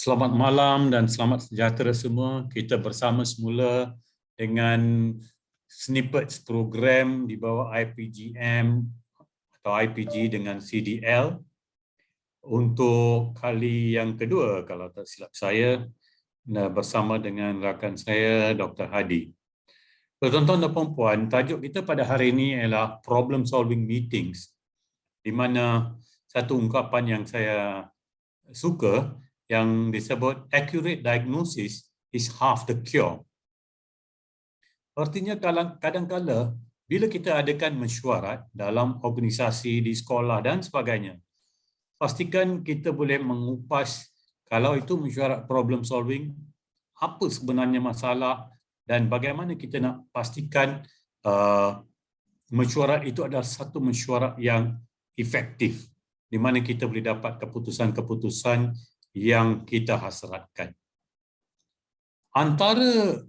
Selamat malam dan selamat sejahtera semua. Kita bersama semula dengan snippets program di bawah IPGM atau IPG dengan CDL untuk kali yang kedua kalau tak silap saya bersama dengan rakan saya Dr. Hadi. Tuan-tuan dan puan-puan, tajuk kita pada hari ini ialah problem solving meetings, di mana satu ungkapan yang saya suka yang disebut accurate diagnosis is half the cure. Artinya kadang-kala bila kita adakan mesyuarat dalam organisasi, di sekolah dan sebagainya, pastikan kita boleh mengupas kalau itu mesyuarat problem solving, apa sebenarnya masalah dan bagaimana kita nak pastikan mesyuarat itu adalah satu mesyuarat yang efektif, di mana kita boleh dapat keputusan-keputusan yang kita hasratkan. Antara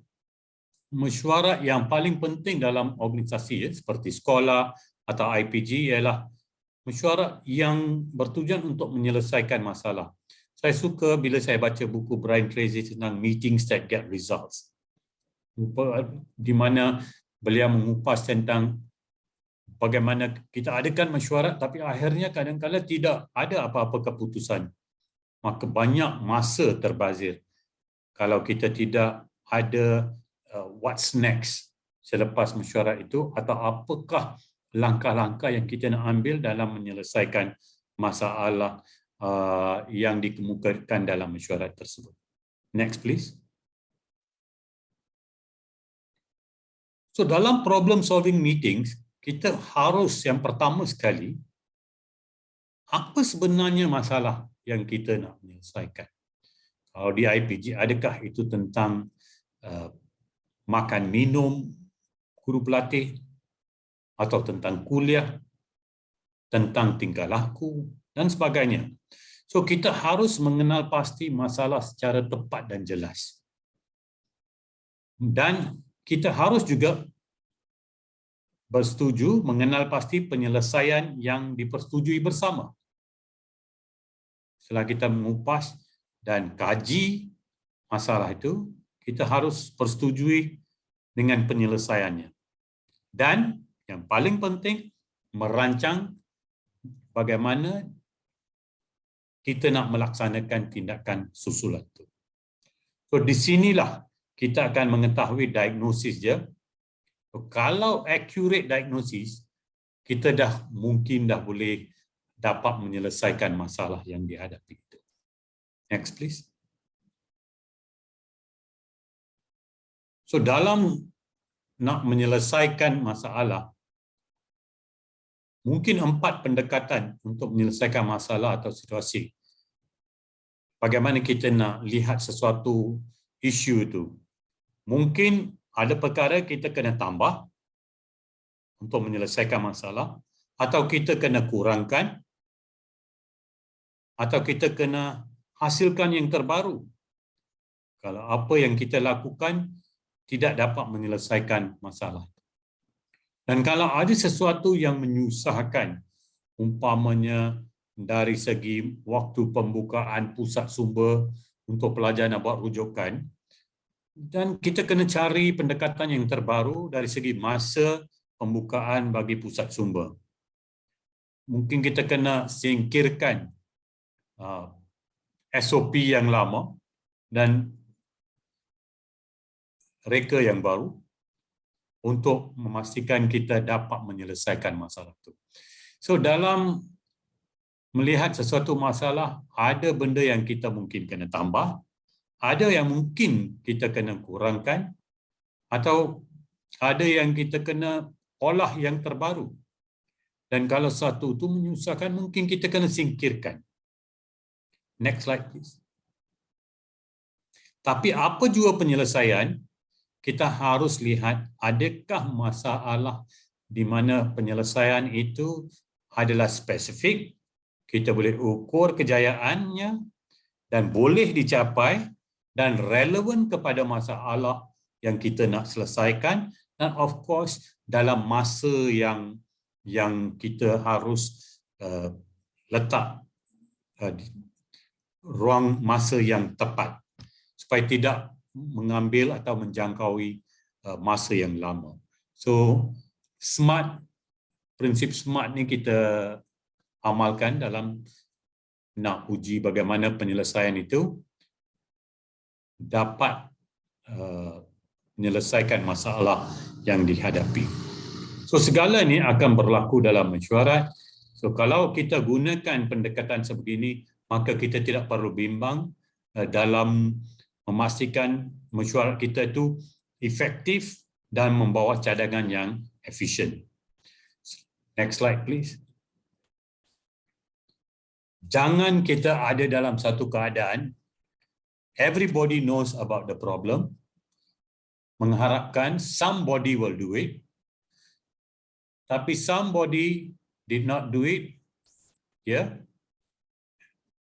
mesyuarat yang paling penting dalam organisasi seperti sekolah atau IPG ialah mesyuarat yang bertujuan untuk menyelesaikan masalah. Saya suka bila saya baca buku Brian Tracy tentang meetings that get results, di mana beliau mengupas tentang bagaimana kita adakan mesyuarat tapi akhirnya kadang-kadang tidak ada apa-apa keputusan. Maka banyak masa terbazir kalau kita tidak ada what's next selepas mesyuarat itu atau apakah langkah-langkah yang kita nak ambil dalam menyelesaikan masalah yang dikemukakan dalam mesyuarat tersebut. Next please. So dalam problem solving meetings, kita harus yang pertama sekali, apa sebenarnya masalah yang kita nak menyelesaikan. Kalau di IPG, adakah itu tentang makan minum guru pelatih, atau tentang kuliah, tentang tingkah laku, dan sebagainya. So, kita harus mengenal pasti masalah secara tepat dan jelas. Dan kita harus juga bersetuju mengenal pasti penyelesaian yang dipersetujui bersama. Setelah kita mengupas dan kaji masalah itu, kita harus persetujui dengan penyelesaiannya. Dan yang paling penting, merancang bagaimana kita nak melaksanakan tindakan susulan itu. So di sinilah kita akan mengetahui diagnosis dia. So, kalau accurate diagnosis, kita mungkin dah boleh dapat menyelesaikan masalah yang dihadapi itu. Next please. So dalam nak menyelesaikan masalah, mungkin 4 pendekatan untuk menyelesaikan masalah atau situasi. Bagaimana kita nak lihat sesuatu isu itu. Mungkin ada perkara kita kena tambah untuk menyelesaikan masalah, atau kita kena kurangkan, atau kita kena hasilkan yang terbaru. Kalau apa yang kita lakukan tidak dapat menyelesaikan masalah. Dan kalau ada sesuatu yang menyusahkan, umpamanya dari segi waktu pembukaan pusat sumber untuk pelajar nak buat rujukan, dan kita kena cari pendekatan yang terbaru dari segi masa pembukaan bagi pusat sumber. Mungkin kita kena singkirkan SOP yang lama dan reka yang baru untuk memastikan kita dapat menyelesaikan masalah itu. So dalam melihat sesuatu masalah, ada benda yang kita mungkin kena tambah, ada yang mungkin kita kena kurangkan, atau ada yang kita kena olah yang terbaru. Dan kalau satu itu menyusahkan, mungkin kita kena singkirkan. Next slide please. Tapi apa jua penyelesaian, kita harus lihat adakah masalah di mana penyelesaian itu adalah spesifik, kita boleh ukur kejayaannya dan boleh dicapai dan relevan kepada masalah yang kita nak selesaikan, dan of course dalam masa yang kita harus letak ruang masa yang tepat supaya tidak mengambil atau menjangkaui masa yang lama. So prinsip SMART ni kita amalkan dalam nak uji bagaimana penyelesaian itu dapat menyelesaikan masalah yang dihadapi. So segala ni akan berlaku dalam mesyuarat. So kalau kita gunakan pendekatan sebegini, maka kita tidak perlu bimbang dalam memastikan mesyuarat kita itu efektif dan membawa cadangan yang efisien. Next slide please. Jangan kita ada dalam satu keadaan everybody knows about the problem, mengharapkan somebody will do it, tapi somebody did not do it,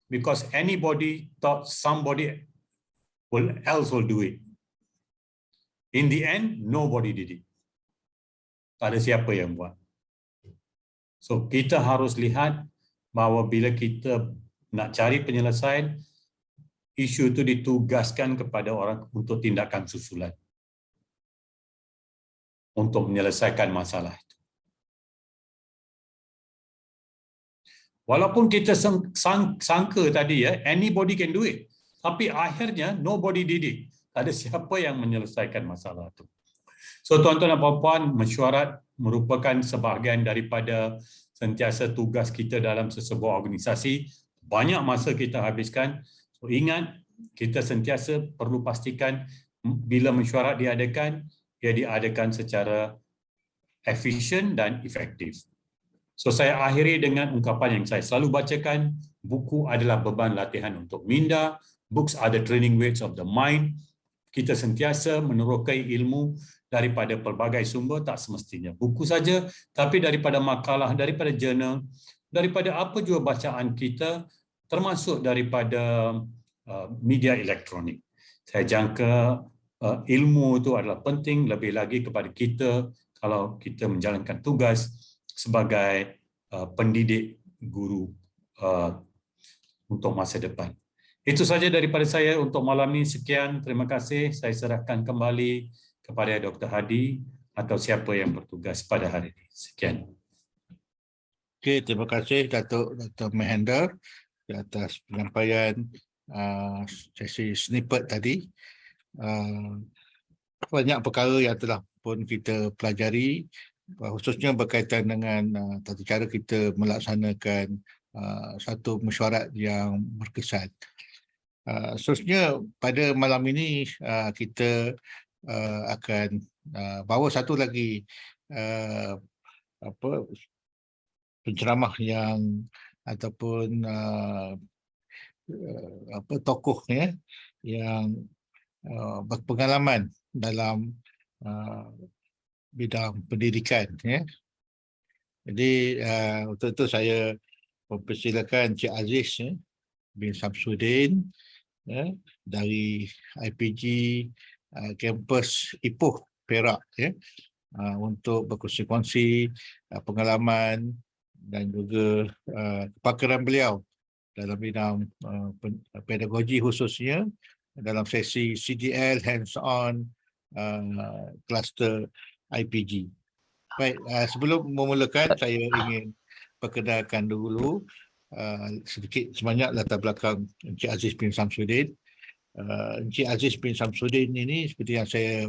because anybody thought somebody else will do it. In the end, nobody did it. Tak ada siapa yang buat. So kita harus lihat bahawa bila kita nak cari penyelesaian, isu itu ditugaskan kepada orang untuk tindakan susulan untuk menyelesaikan masalah itu. Walaupun kita sangka tadi anybody can do it, tapi akhirnya nobody did it. Tak ada siapa yang menyelesaikan masalah itu. So tuan-tuan dan puan-puan, mesyuarat merupakan sebahagian daripada sentiasa tugas kita dalam sesebuah organisasi. Banyak masa kita habiskan. So ingat, kita sentiasa perlu pastikan bila mesyuarat diadakan, ia diadakan secara efisien dan efektif. So saya akhiri dengan ungkapan yang saya selalu bacakan, buku adalah beban latihan untuk minda, books are the training weights of the mind. Kita sentiasa menerokai ilmu daripada pelbagai sumber, tak semestinya buku saja, tapi daripada makalah, daripada jurnal, daripada apa jua bacaan kita, termasuk daripada media elektronik. Saya jangka ilmu itu adalah penting, lebih lagi kepada kita kalau kita menjalankan tugas sebagai pendidik guru untuk masa depan. Itu saja daripada saya untuk malam ini. Sekian, terima kasih. Saya serahkan kembali kepada Dr. Hadi atau siapa yang bertugas pada hari ini. Sekian. Okey, terima kasih Datuk Dr. Mahendra atas penyampaian sesi snippet tadi. Banyak perkara yang telah pun kita pelajari, khususnya berkaitan dengan tata cara kita melaksanakan satu mesyuarat yang berkesan. Seterusnya pada malam ini kita akan bawa satu lagi penceramah yang ataupun tokoh yang berpengalaman dalam bidang pendidikan. Jadi untuk itu saya mempersilakan Encik Aziz bin Samsudin dari IPG kampus Ipoh Perak untuk berkongsi pengalaman dan juga kepakaran beliau dalam bidang pedagogi, khususnya dalam sesi CDL hands-on kluster IPG. Baik, sebelum memulakan saya ingin perkenalkan dulu sedikit sebanyak latar belakang Encik Aziz bin Samsudin. Encik Aziz bin Samsudin ini seperti yang saya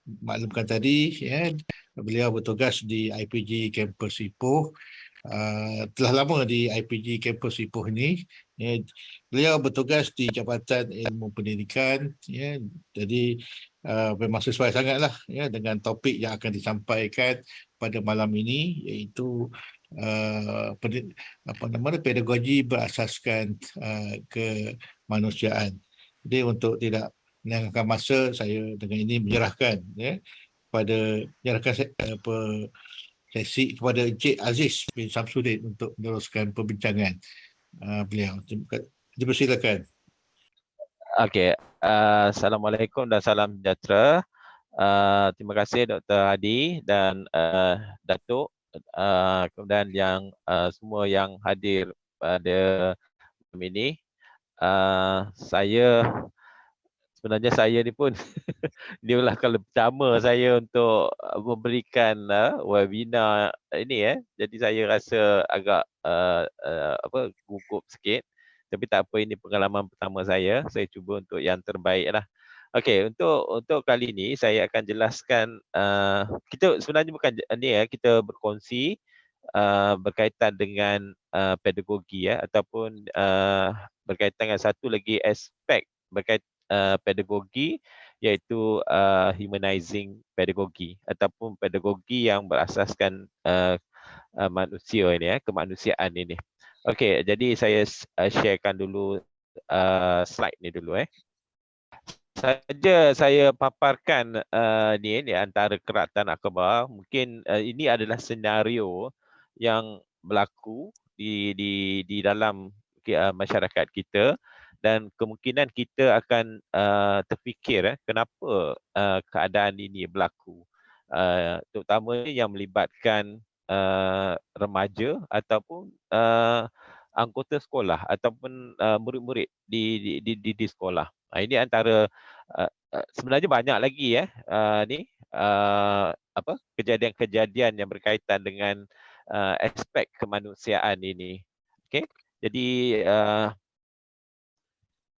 maklumkan tadi, beliau bertugas di IPG kampus Ipoh. Telah lama di IPG kampus Ipoh ini. Beliau bertugas di Jabatan Ilmu Pendidikan. Jadi memang sesuai sangatlah dengan topik yang akan disampaikan pada malam ini, iaitu pedagogi berasaskan kemanusiaan. Jadi untuk tidak melengahkan masa, saya dengan ini menyerahkan sesi kepada Encik Aziz bin Samsudin untuk meneruskan perbincangan beliau. Dipersilakan. Okey, Assalamualaikum dan salam sejahtera. Terima kasih Dr. Hadi dan Datuk, kemudian yang semua yang hadir pada ini. Sebenarnya saya ni pun dia lah kali pertama saya untuk memberikan webinar ini. Jadi saya rasa agak gugup sikit. Tapi tak apa, ini pengalaman pertama saya. Saya cuba untuk yang terbaik lah. Okey, untuk kali ini saya akan jelaskan, kita sebenarnya bukan ni kita berkongsi berkaitan dengan pedagogi ataupun berkaitan dengan satu lagi aspek berkaitan pedagogi, iaitu humanizing pedagogi ataupun pedagogi yang berasaskan manusia ini, kemanusiaan ini. Okey, jadi saya sharekan dulu slide ni dulu. Saja saya paparkan ni antara keratan akhbar. Mungkin ini adalah senario yang berlaku di dalam masyarakat kita, dan kemungkinan kita akan terfikir kenapa keadaan ini berlaku, terutamanya yang melibatkan remaja ataupun anggota sekolah ataupun murid-murid di sekolah. Ini antara sebenarnya banyak lagi kejadian-kejadian yang berkaitan dengan aspek kemanusiaan ini. Okey.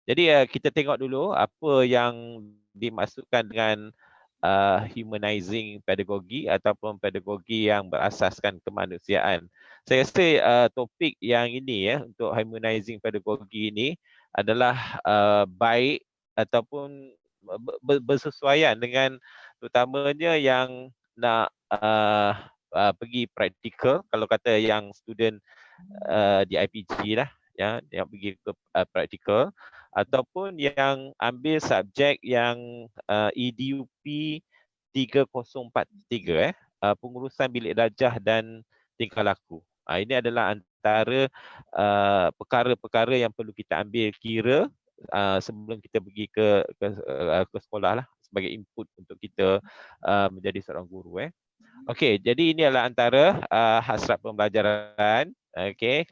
Jadi kita tengok dulu apa yang dimaksudkan dengan humanizing pedagogi ataupun pedagogi yang berasaskan kemanusiaan. Saya rasa topik yang ini untuk humanizing pedagogi ini adalah baik ataupun bersesuaian dengan terutamanya yang nak pergi praktikal, kalau kata yang student di IPG lah, yang pergi ke praktikal, ataupun yang ambil subjek yang EDUP 3043, pengurusan bilik darjah dan tingkah laku. Ini adalah antara perkara-perkara yang perlu kita ambil kira sebelum kita pergi ke sekolah lah, sebagai input untuk kita menjadi seorang guru. Okey, jadi ini adalah antara hasrat pembelajaran,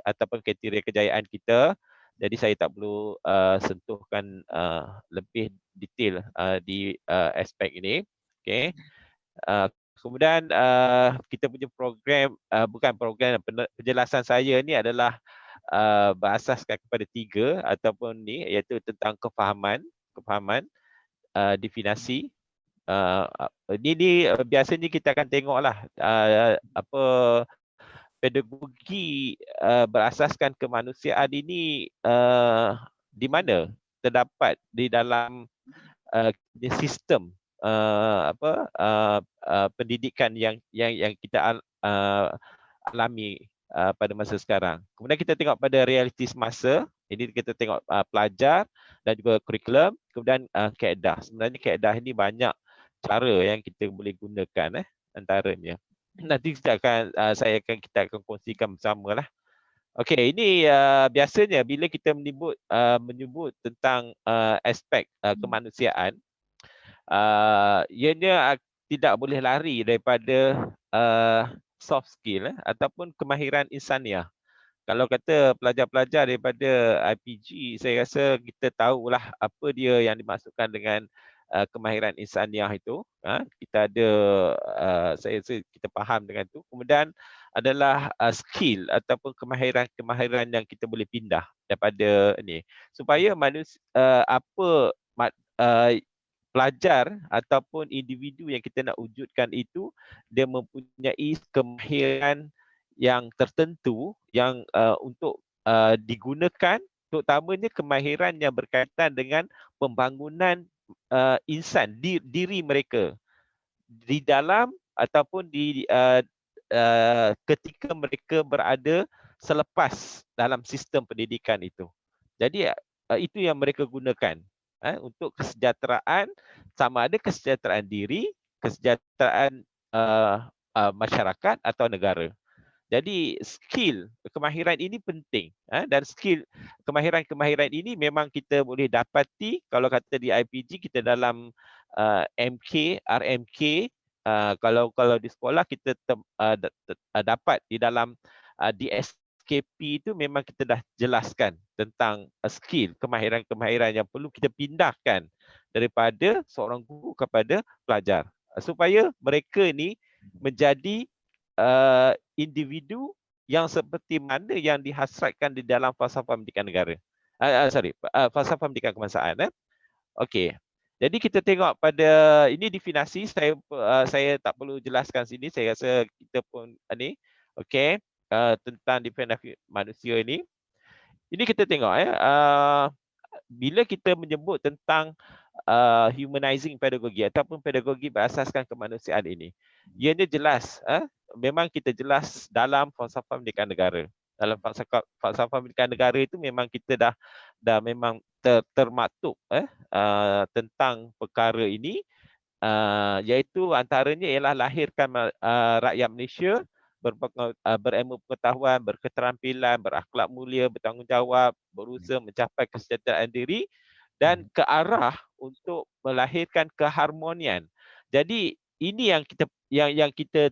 ataupun kriteria kejayaan kita. Jadi saya tak perlu sentuhkan lebih detail di aspek ini. Okey. Kemudian kita punya program, bukan program, penjelasan saya ni adalah berasaskan kepada 3 ataupun ni, iaitu tentang kefahaman, definasi. Ini biasanya kita akan tengoklah pedagogi berasaskan kemanusiaan ini di mana terdapat di dalam sistem pendidikan yang kita alami pada masa sekarang. Kemudian kita tengok pada realiti semasa. Ini kita tengok pelajar dan juga kurikulum, kemudian kaedah. Sebenarnya kaedah ini banyak cara yang kita boleh gunakan antaranya. Nanti kita akan kongsikan bersama lah. Okey, ini biasanya bila kita menyebut tentang aspek kemanusiaan, ianya tidak boleh lari daripada soft skill ataupun kemahiran insaniah. Kalau kata pelajar-pelajar daripada IPG, saya rasa kita tahulah apa dia yang dimaksudkan dengan kemahiran insaniah itu. Kita ada, saya rasa kita faham dengan itu. Kemudian adalah skill ataupun kemahiran yang kita boleh pindah daripada ni, supaya manusia pelajar ataupun individu yang kita nak wujudkan itu, dia mempunyai kemahiran yang tertentu yang untuk digunakan, terutamanya kemahiran yang berkaitan dengan pembangunan insan, diri mereka di dalam ataupun di ketika mereka berada selepas dalam sistem pendidikan itu. Jadi itu yang mereka gunakan untuk kesejahteraan, sama ada kesejahteraan diri, kesejahteraan masyarakat atau negara. Jadi skill, kemahiran ini penting, dan skill, kemahiran ini memang kita boleh dapati kalau kata di IPG kita dalam MK, RMK, kalau di sekolah kita dapat di dalam DSK KP itu memang kita dah jelaskan tentang skill, kemahiran-kemahiran yang perlu kita pindahkan daripada seorang guru kepada pelajar supaya mereka ni menjadi individu yang seperti mana yang dihasratkan di dalam falsafah pendidikan negara. Falsafah pendidikan kebangsaan. Okey. Jadi kita tengok pada ini definisi, saya tak perlu jelaskan sini, saya rasa kita pun ni okey, tentang definisi manusia ini. Ini kita tengok bila kita menyebut tentang humanizing pedagogi ataupun pedagogi berasaskan kemanusiaan ini, ianya jelas, memang kita jelas dalam falsafah pendidikan negara. Dalam falsafah pendidikan negara itu memang kita dah memang termaktub tentang perkara ini, iaitu antaranya ialah lahirkan rakyat Malaysia berilmu pengetahuan, berketerampilan, berakhlak mulia, bertanggungjawab, berusaha mencapai kesejahteraan diri dan ke arah untuk melahirkan keharmonian. Jadi ini yang kita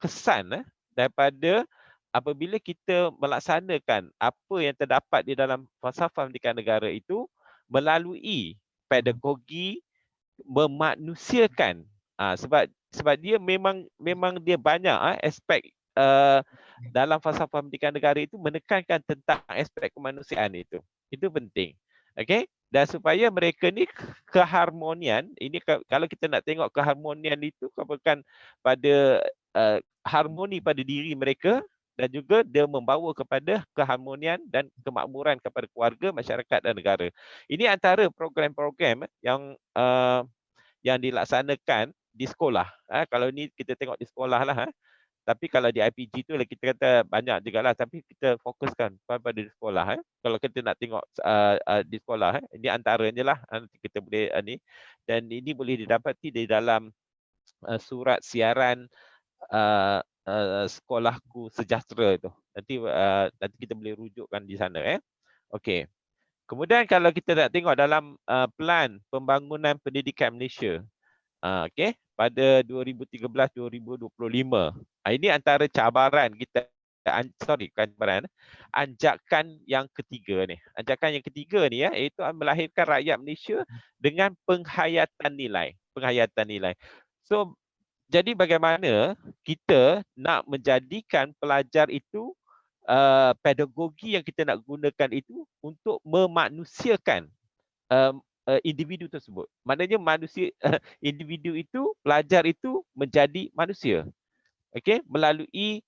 kesan daripada apabila kita melaksanakan apa yang terdapat di dalam falsafah pendidikan negara itu melalui pedagogi memanusiakan. Sebab dia memang dia banyak aspek dalam falsafah pendidikan negara itu menekankan tentang aspek kemanusiaan itu. Itu penting. Okey? Dan supaya mereka ni keharmonian, ini kalau kita nak tengok keharmonian itu bukan pada harmoni pada diri mereka dan juga dia membawa kepada keharmonian dan kemakmuran kepada keluarga, masyarakat dan negara. Ini antara program-program yang dilaksanakan di sekolah. Kalau ni kita tengok di sekolah lah. Tapi kalau di IPG tu kita kata banyak juga lah. Tapi kita fokuskan pada di sekolah. Kalau kita nak tengok di sekolah, ini antaranya lah. Nanti kita boleh ni. Dan ini boleh didapati di dalam surat siaran Sekolahku Sejahtera itu. Nanti kita boleh rujukkan di sana. Okey. Kemudian kalau kita nak tengok dalam plan pembangunan pendidikan Malaysia, okey, pada 2013-2025, ini antara cabaran kita, anjakan yang ketiga ni. Anjakan yang ketiga ni iaitu melahirkan rakyat Malaysia dengan penghayatan nilai. So, jadi bagaimana kita nak menjadikan pelajar itu pedagogi yang kita nak gunakan itu untuk memanusiakan individu tersebut. Maknanya manusia, individu itu, pelajar itu menjadi manusia. Okey, melalui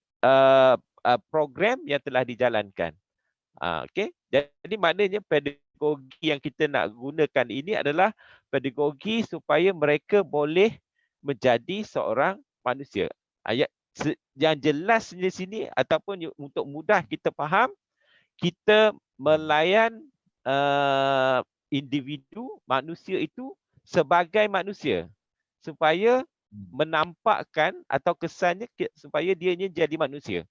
program yang telah dijalankan. Okey, jadi maknanya pedagogi yang kita nak gunakan ini adalah pedagogi supaya mereka boleh menjadi seorang manusia. Yang jelas di sini ataupun untuk mudah kita faham, kita melayan individu manusia itu sebagai manusia supaya menampakkan atau kesannya supaya dia ni jadi manusia.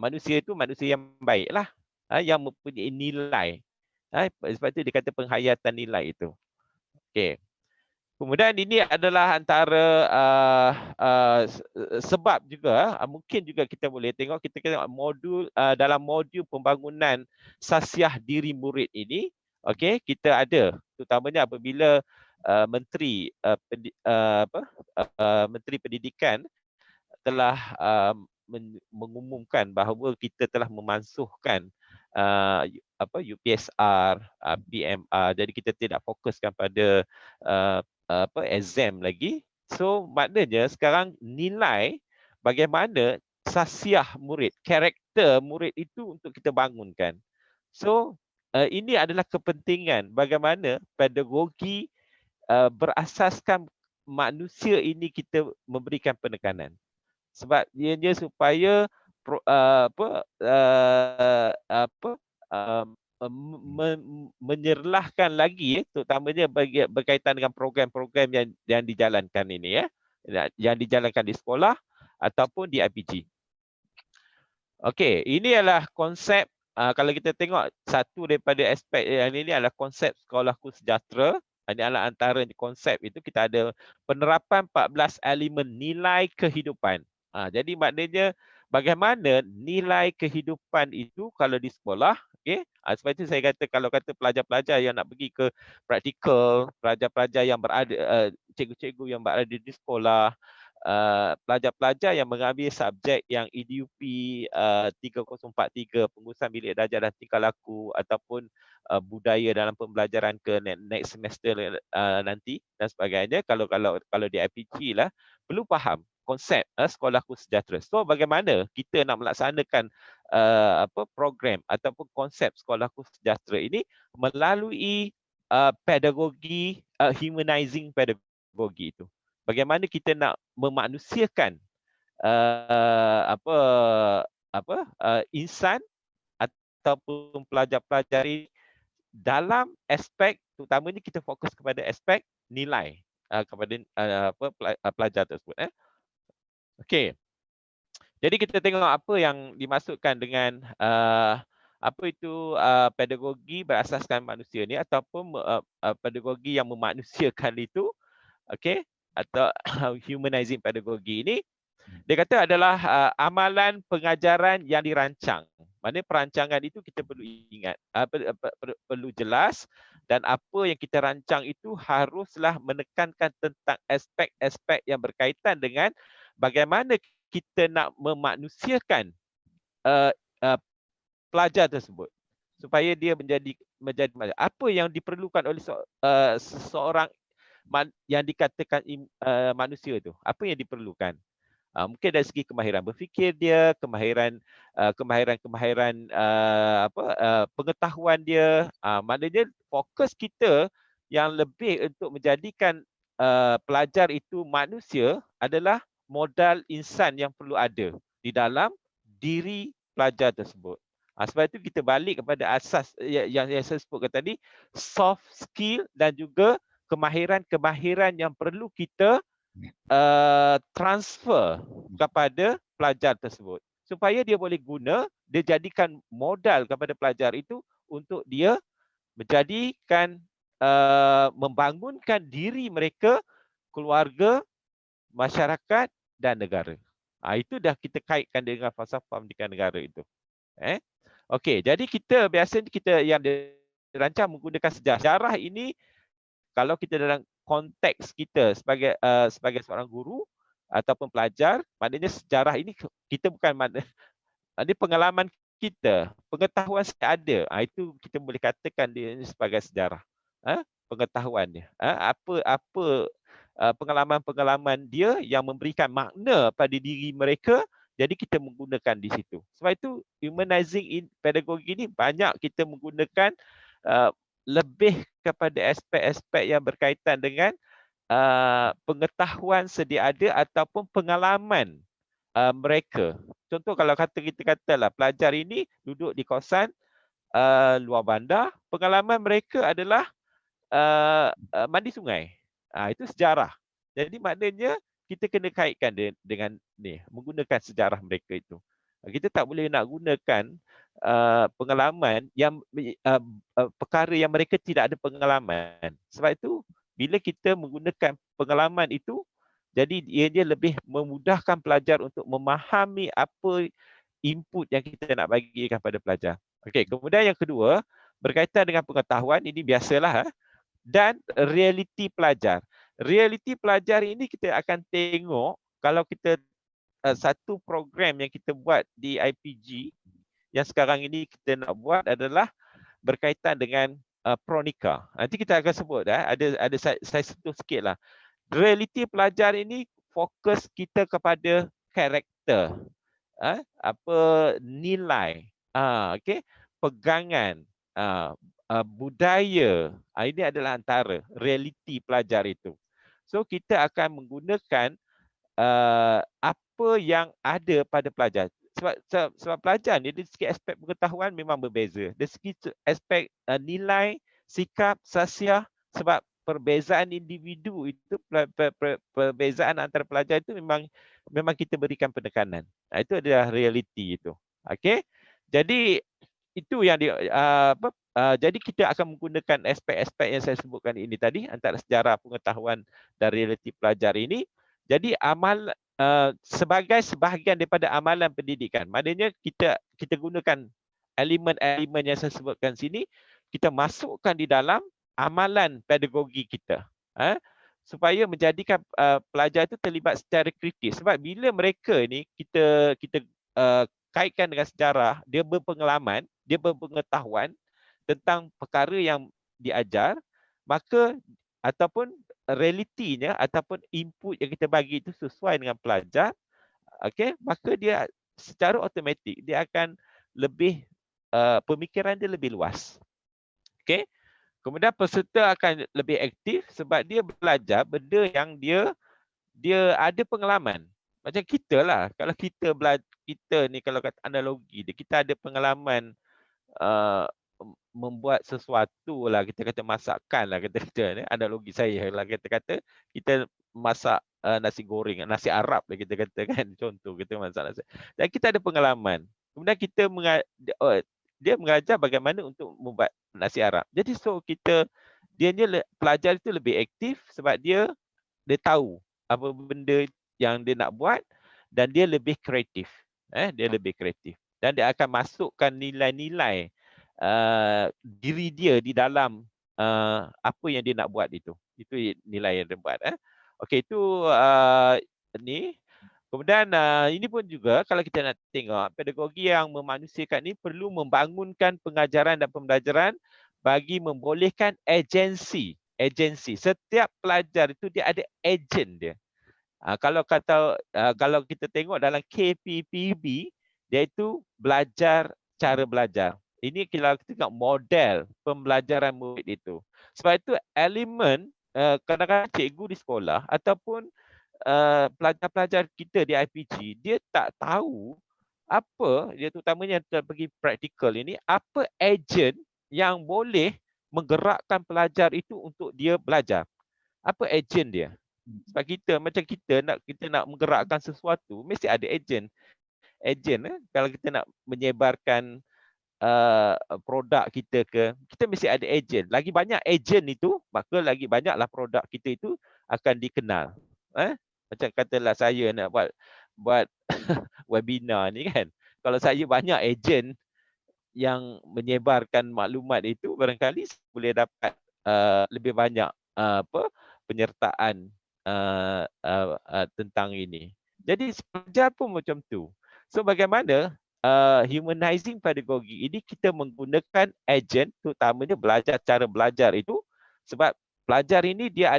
Manusia itu manusia yang baiklah, yang mempunyai nilai. Sebab itu dikata penghayatan nilai itu. Okey. Kemudian ini adalah antara sebab juga, mungkin juga kita boleh tengok, kita tengok modul dalam modul pembangunan sasiah diri murid ini, okey, kita ada terutamanya apabila Menteri Menteri Pendidikan telah mengumumkan bahawa kita telah memansuhkan UPSR, PMR, jadi kita tidak fokuskan pada exam lagi. So maknanya sekarang nilai bagaimana sasiah murid, karakter murid itu untuk kita bangunkan. So ini adalah kepentingan bagaimana pedagogi berasaskan manusia ini kita memberikan penekanan. Sebab ianya supaya menyerlahkan lagi terutamanya berkaitan dengan program-program yang dijalankan ini yang dijalankan di sekolah ataupun di IPG. Okey, ini adalah konsep, kalau kita tengok satu daripada aspek yang ini adalah konsep Sekolahku Sejahtera. Ini adalah antara konsep itu kita ada penerapan 14 elemen nilai kehidupan. Jadi maknanya bagaimana nilai kehidupan itu kalau di sekolah. Okey, sebab itu saya kata kalau kata pelajar-pelajar yang nak pergi ke praktikal, pelajar-pelajar yang berada cikgu-cikgu yang berada di sekolah, pelajar-pelajar yang mengambil subjek yang EDUP 3043 pengurusan bilik darjah dan tingkah laku ataupun budaya dalam pembelajaran ke next semester nanti dan sebagainya, kalau di IPG lah perlu faham konsep sekolahku sejahtera. So bagaimana kita nak melaksanakan program ataupun konsep sekolahku sejahtera ini melalui pedagogi humanizing pedagogi itu. Bagaimana kita nak memanusiakan insan ataupun pelajar-pelajar ini dalam aspek, terutamanya kita fokus kepada aspek nilai kepada pelajar tersebut. Okey. Jadi kita tengok apa yang dimaksudkan dengan apa itu pedagogi berasaskan manusia ni ataupun pedagogi yang memanusiakan itu, okey, atau humanizing pedagogi ini. Dia kata adalah amalan pengajaran yang dirancang. Maksudnya perancangan itu kita perlu ingat, perlu jelas, dan apa yang kita rancang itu haruslah menekankan tentang aspek-aspek yang berkaitan dengan bagaimana kita nak memanusiakan pelajar tersebut supaya dia menjadi apa yang diperlukan oleh seseorang yang dikatakan manusia itu, apa yang diperlukan. Mungkin dari segi kemahiran berfikir dia, kemahiran pengetahuan dia. Maknanya fokus kita yang lebih untuk menjadikan pelajar itu manusia adalah modal insan yang perlu ada di dalam diri pelajar tersebut. Sebab itu kita balik kepada asas yang saya sebutkan tadi, soft skill dan juga kemahiran-kemahiran yang perlu kita transfer kepada pelajar tersebut supaya dia boleh guna, dia jadikan modal kepada pelajar itu untuk dia menjadikan membangunkan diri mereka, keluarga, masyarakat dan negara. Itu dah kita kaitkan dengan falsafah pendidikan negara itu. Okey, jadi biasanya kita yang dirancang menggunakan sejarah. Sejarah ini kalau kita dalam konteks kita sebagai seorang guru ataupun pelajar, maknanya sejarah ini kita bukan ini pengalaman kita, pengetahuan saya ada. Itu kita boleh katakan dia sebagai sejarah. Pengetahuannya. Apa pengalaman-pengalaman dia yang memberikan makna pada diri mereka, jadi kita menggunakan di situ. Sebab itu humanizing pedagogi ini banyak kita menggunakan lebih kepada aspek-aspek yang berkaitan dengan pengetahuan sedia ada ataupun pengalaman mereka. Contoh kalau kita katalah pelajar ini duduk di kawasan luar bandar, pengalaman mereka adalah mandi sungai. Itu sejarah. Jadi maknanya kita kena kaitkan dengan menggunakan sejarah mereka itu. Kita tak boleh nak gunakan pengalaman yang perkara yang mereka tidak ada pengalaman. Sebab itu bila kita menggunakan pengalaman itu, jadi ia lebih memudahkan pelajar untuk memahami apa input yang kita nak bagi kepada pelajar. Okey, kemudian yang kedua berkaitan dengan pengetahuan, ini biasalah, dan realiti pelajar. Realiti pelajar ini kita akan tengok kalau kita satu program yang kita buat di IPG yang sekarang ini kita nak buat adalah berkaitan dengan Pronika. Nanti kita akan sebut ada saya sentuh sikitlah. Realiti pelajar ini fokus kita kepada karakter. Nilai, okey, pegangan, budaya. Ini adalah antara realiti pelajar itu. So kita akan menggunakan apa yang ada pada pelajar. Sebab pelajar ni dari segi aspek pengetahuan memang berbeza. Dari segi aspek nilai, sikap, sasiah, sebab perbezaan individu itu, perbezaan antara pelajar itu memang kita berikan penekanan. Itu adalah realiti itu. Okey. Jadi itu yang jadi kita akan menggunakan aspek-aspek yang saya sebutkan ini tadi antara sejarah, pengetahuan dan realiti pelajar ini. Jadi sebagai sebahagian daripada amalan pendidikan. Maknanya kita gunakan elemen-elemen yang saya sebutkan sini, kita masukkan di dalam amalan pedagogi kita. Supaya menjadikan pelajar itu terlibat secara kritis. Sebab bila mereka ni kita kaitkan dengan sejarah, dia berpengalaman, dia berpengetahuan tentang perkara yang diajar, maka ataupun realitinya ataupun input yang kita bagi itu sesuai dengan pelajar, okey, maka dia secara automatik dia akan lebih pemikiran dia lebih luas. Okey. Kemudian peserta akan lebih aktif sebab dia belajar benda yang dia ada pengalaman. Macam kita lah, kalau kita ni kalau kata analogi dia, kita ada pengalaman membuat sesuatu lah, kita kata masakan lah, kata analogi saya lah, kita masak nasi goreng, nasi Arab lah kita kata kan, contoh kita masak nasi. Dan kita ada pengalaman. Kemudian dia mengajar bagaimana untuk membuat nasi Arab. Jadi pelajar itu lebih aktif sebab dia tahu apa benda yang dia nak buat dan dia lebih kreatif. Dia lebih kreatif. Dan dia akan masukkan nilai-nilai diri dia di dalam apa yang dia nak buat itu. Itu nilai yang dia buat. Okey, itu ni. Kemudian ini pun juga kalau kita nak tengok pedagogi yang memanusiakan ini perlu membangunkan pengajaran dan pembelajaran bagi membolehkan agensi. Setiap pelajar itu dia ada ejen dia. Kalau kita tengok dalam KPPB, dia itu belajar cara belajar. Ini kalau kita tengok model pembelajaran murid itu. Sebab itu elemen kadang-kadang cikgu di sekolah ataupun pelajar-pelajar kita di IPG, dia tak tahu apa, dia terutamanya pergi praktikal ini, apa ejen yang boleh menggerakkan pelajar itu untuk dia belajar. Apa ejen dia? Sebab kita nak menggerakkan sesuatu, mesti ada ejen. Kalau kita nak menyebarkan produk kita kita mesti ada ejen. Lagi banyak ejen itu, maka lagi banyaklah produk kita itu akan dikenal. Macam katalah saya nak buat webinar ni kan. Kalau saya banyak ejen yang menyebarkan maklumat itu, barangkali boleh dapat lebih banyak penyertaan tentang ini. Jadi pelajar pun macam tu. So bagaimana humanizing pedagogi ini kita menggunakan ejen, terutamanya cara belajar itu, sebab pelajar ini dia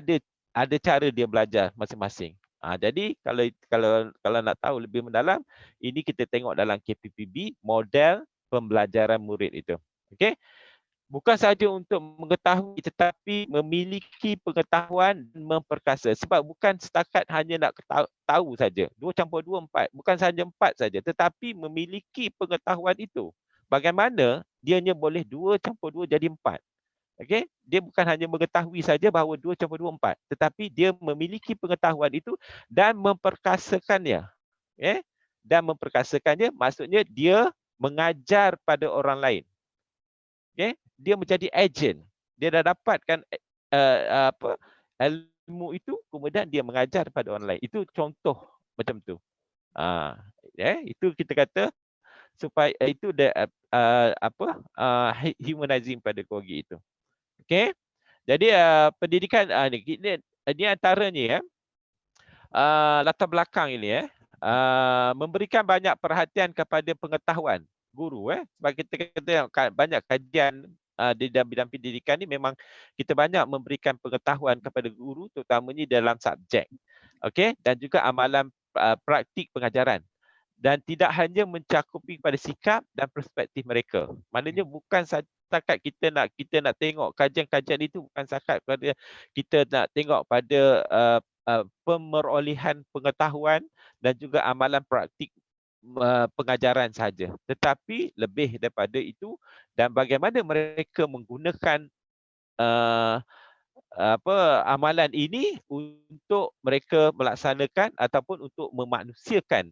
ada cara dia belajar masing-masing. Jadi kalau nak tahu lebih mendalam, ini kita tengok dalam KPPB, model pembelajaran murid itu. Okey. Bukan sahaja untuk mengetahui tetapi memiliki pengetahuan dan memperkasa. Sebab bukan setakat hanya nak tahu saja. 2 campur 2 4. Bukan sahaja 4 saja, tetapi memiliki pengetahuan itu. Bagaimana dianya boleh 2 campur 2 jadi 4. Okey, dia bukan hanya mengetahui saja bahawa 2 campur 2 4, tetapi dia memiliki pengetahuan itu dan memperkasakannya. Dan memperkasakannya maksudnya dia mengajar pada orang lain. Dia menjadi ejen. Dia dah dapatkan ilmu itu, kemudian dia mengajar pada orang lain. Itu contoh macam tu. Itu kita kata supaya itu humanizing pedagogi itu. Okey. Jadi pendidikan ini antaranya latar belakang ini memberikan banyak perhatian kepada pengetahuan guru sebab kita kata banyak kajian di dalam bidang pendidikan ni memang kita banyak memberikan pengetahuan kepada guru terutamanya dalam subjek. Okey, dan juga amalan praktik pengajaran. Dan tidak hanya mencakupi pada sikap dan perspektif mereka. Maknanya bukan setakat kita nak tengok kajian-kajian itu, bukan setakat pada kita nak tengok pada pemerolehan pengetahuan dan juga amalan praktik pengajaran saja, tetapi lebih daripada itu dan bagaimana mereka menggunakan amalan ini untuk mereka melaksanakan ataupun untuk memanusiakan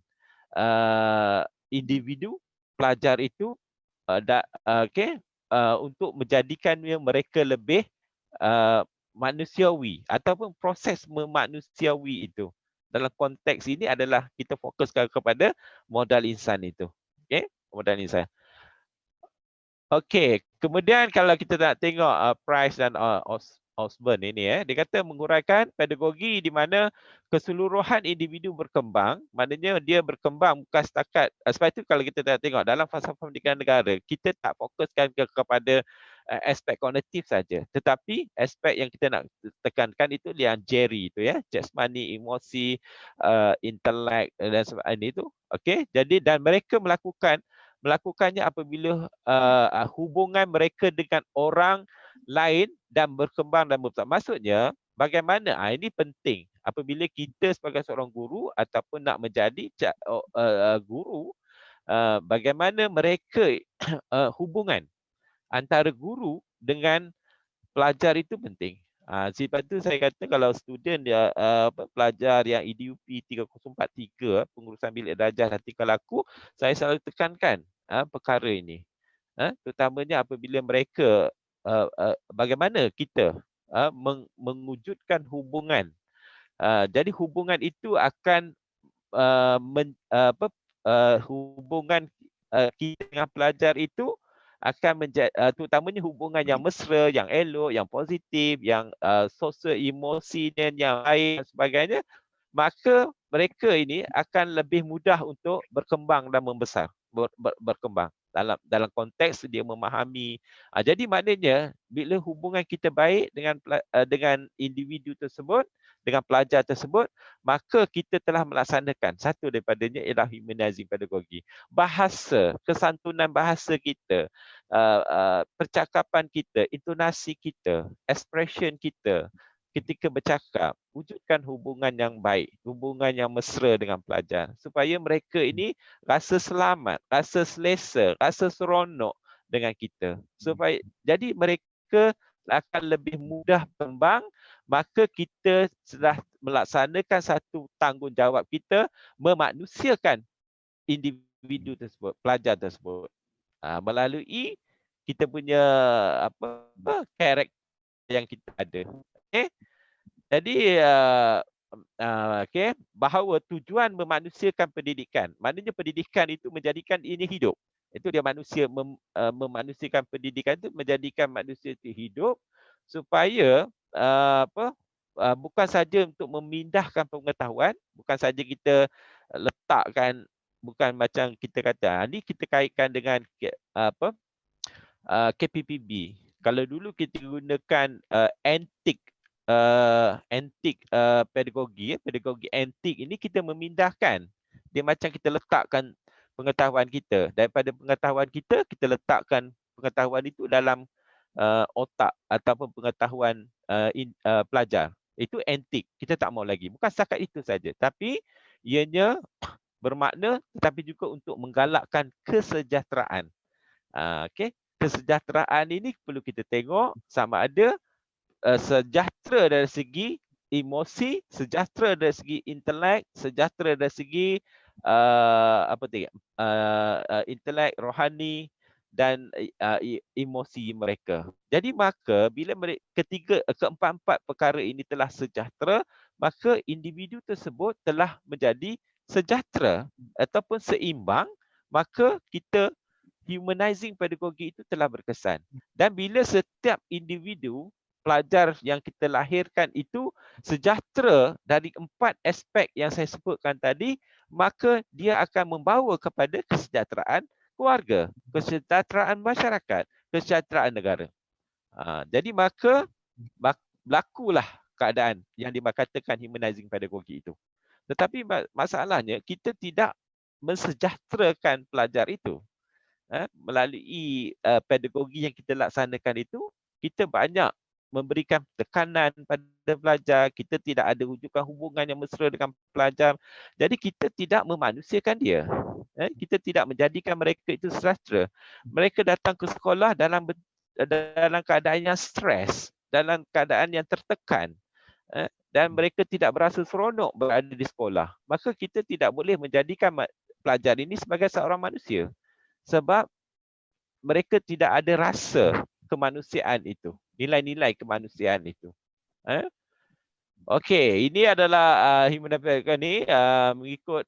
individu pelajar itu untuk menjadikan mereka lebih manusiawi ataupun proses memanusiawi itu dalam konteks ini adalah kita fokuskan kepada modal insan itu. Okey, modal insan. Okey, kemudian kalau kita nak tengok Price dan Osborne ini, dia kata menguraikan pedagogi di mana keseluruhan individu berkembang, maknanya dia berkembang bukan setakat, sebab itu kalau kita nak tengok dalam falsafah pendidikan negara, kita tak fokuskan kepada aspek kognitif saja, tetapi aspek yang kita nak tekankan itu yang Jerry itu, jasmani, emosi, intelek dan sebagainya itu. Okey, jadi dan mereka melakukannya apabila hubungan mereka dengan orang lain dan berkembang dan berbesar. Maksudnya bagaimana, ini penting apabila kita sebagai seorang guru ataupun nak menjadi guru, bagaimana mereka hubungan antara guru dengan pelajar itu penting. Sebab itu saya kata kalau student dia pelajar yang EDUP 3043 pengurusan bilik darjah dan tingkah laku, saya selalu tekankan perkara ini. Terutamanya apabila mereka bagaimana kita mewujudkan hubungan. Jadi hubungan itu akan hubungan kita dengan pelajar itu akan menjadi terutamanya hubungan yang mesra, yang elok, yang positif, yang sosial emosi dan yang lain dan sebagainya, maka mereka ini akan lebih mudah untuk berkembang dan membesar, berkembang dalam konteks dia memahami. Jadi maknanya bila hubungan kita baik dengan individu tersebut, dengan pelajar tersebut, maka kita telah melaksanakan satu daripadanya ialah humanizing pedagogi. Bahasa, kesantunan bahasa kita, percakapan kita, intonasi kita, expression kita ketika bercakap, wujudkan hubungan yang baik, hubungan yang mesra dengan pelajar supaya mereka ini rasa selamat, rasa selesa, rasa seronok dengan kita. Supaya jadi mereka akan lebih mudah berkembang, maka kita sudah melaksanakan satu tanggungjawab kita memanusiakan individu tersebut, pelajar tersebut. Melalui kita punya karakter yang kita ada. Okey. Jadi bahawa tujuan memanusiakan pendidikan, maknanya pendidikan itu menjadikan ini hidup. Itu dia manusia memanusiakan pendidikan itu menjadikan manusia itu hidup supaya bukan saja untuk memindahkan pengetahuan, bukan saja kita letakkan, bukan macam kita kata ni kita kaitkan dengan KPPB. Kalau dulu kita gunakan antik pedagogi antik ini, kita memindahkan dia macam kita letakkan pengetahuan kita, daripada pengetahuan kita letakkan pengetahuan itu dalam otak ataupun pengetahuan pelajar. Itu antik, kita tak mau lagi. Bukan setakat itu saja, tapi ianya bermakna tetapi juga untuk menggalakkan kesejahteraan. Okey, kesejahteraan ini perlu kita tengok sama ada sejahtera dari segi emosi, sejahtera dari segi intelek, sejahtera dari segi intelek, rohani dan emosi mereka. Jadi maka bila keempat-empat perkara ini telah sejahtera, maka individu tersebut telah menjadi sejahtera ataupun seimbang, maka kita humanizing pedagogi itu telah berkesan. Dan bila setiap individu pelajar yang kita lahirkan itu sejahtera dari 4 aspek yang saya sebutkan tadi, maka dia akan membawa kepada kesejahteraan keluarga, kesejahteraan masyarakat, kesejahteraan negara. Jadi maka berlakulah keadaan yang dikatakan humanizing pedagogi itu. Tetapi masalahnya kita tidak mensejahterakan pelajar itu. Melalui pedagogi yang kita laksanakan itu, kita banyak memberikan tekanan pada pelajar, kita tidak ada wujudkan hubungan yang mesra dengan pelajar. Jadi kita tidak memanusiakan dia. Kita tidak menjadikan mereka itu sejahtera. Mereka datang ke sekolah dalam keadaan yang stres, dalam keadaan yang tertekan. Dan mereka tidak berasa seronok berada di sekolah. Maka kita tidak boleh menjadikan pelajar ini sebagai seorang manusia. Sebab mereka tidak ada rasa kemanusiaan itu, nilai-nilai kemanusiaan itu. Okey, ini adalah human development ni mengikut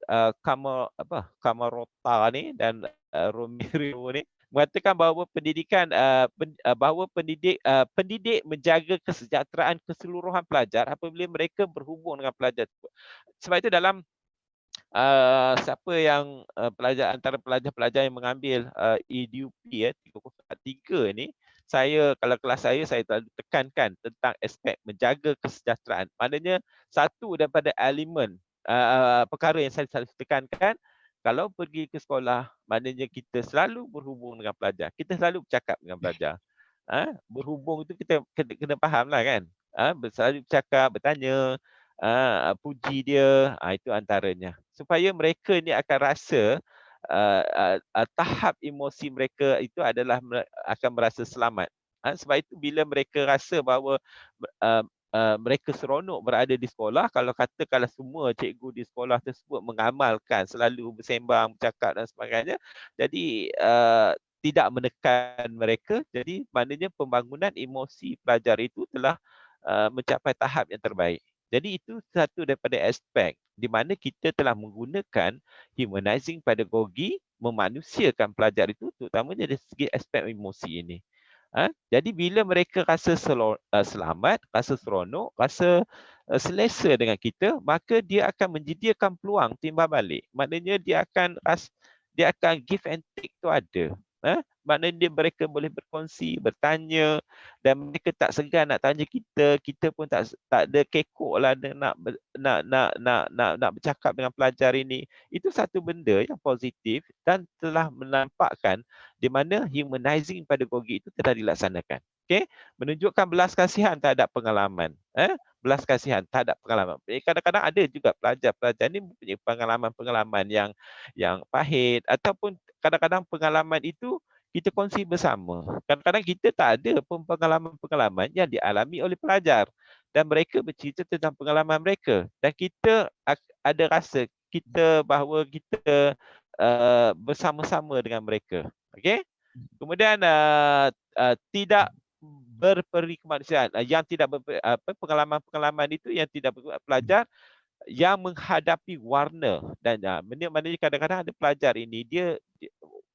Kamarota ni dan Romero ni mengatakan bahawa pendidikan bahawa pendidik menjaga kesejahteraan keseluruhan pelajar apabila mereka berhubung dengan pelajar tersebut. Sebab itu dalam siapa yang antara pelajar-pelajar yang mengambil EDUP 303 ni, kalau kelas saya selalu tekankan tentang aspek menjaga kesejahteraan. Maknanya satu daripada elemen perkara yang saya selalu tekankan, kalau pergi ke sekolah, maknanya kita selalu berhubung dengan pelajar. Kita selalu bercakap dengan pelajar. Berhubung itu kita kena faham lah kan. Selalu bercakap, bertanya, puji dia, itu antaranya. Supaya mereka ni akan rasa tahap emosi mereka itu adalah akan merasa selamat. Sebab itu bila mereka rasa bahawa mereka seronok berada di sekolah, kalau semua cikgu di sekolah tersebut mengamalkan, selalu bersembang, bercakap dan sebagainya, jadi tidak menekan mereka, jadi maknanya pembangunan emosi pelajar itu telah mencapai tahap yang terbaik. Jadi itu satu daripada aspek di mana kita telah menggunakan humanizing pedagogy memanusiakan pelajar itu terutamanya dari segi aspek emosi ini. Jadi bila mereka rasa selamat, rasa seronok, rasa selesa dengan kita, maka dia akan menyediakan peluang timbal balik. Maknanya dia akan give and take tu ada. Maknanya mereka boleh berkongsi, bertanya dan mereka tak segan nak tanya kita pun tak ada kekok lah nak bercakap dengan pelajar ini. Itu satu benda yang positif dan telah menampakkan di mana humanizing pedagogy itu telah dilaksanakan. Okey, menunjukkan belas kasihan terhadap pengalaman. Belas kasihan terhadap pengalaman. Kadang-kadang ada juga pelajar-pelajar ni mempunyai pengalaman-pengalaman yang pahit ataupun kadang-kadang pengalaman itu kita kongsi bersama. Kadang-kadang kita tak ada pun pengalaman-pengalaman yang dialami oleh pelajar dan mereka bercerita tentang pengalaman mereka dan kita ada rasa bahawa kita bersama-sama dengan mereka. Okey? Kemudian tidak berperi kemanusiaan, yang tidak pengalaman-pengalaman itu yang tidak pelajar yang menghadapi warna dan maknanya kadang-kadang ada pelajar ini dia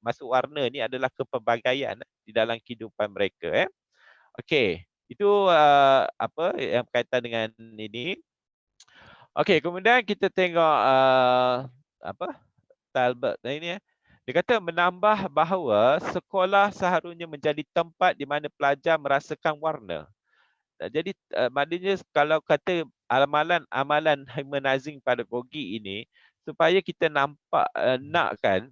masuk warna ni adalah kepelbagaian di dalam kehidupan mereka. Okey, itu yang berkaitan dengan ini. Okey, kemudian kita tengok Talbot ini. Dia kata menambah bahawa sekolah seharusnya menjadi tempat di mana pelajar merasakan warna. Jadi maknanya kalau kata amalan humanizing pedagogy ini supaya kita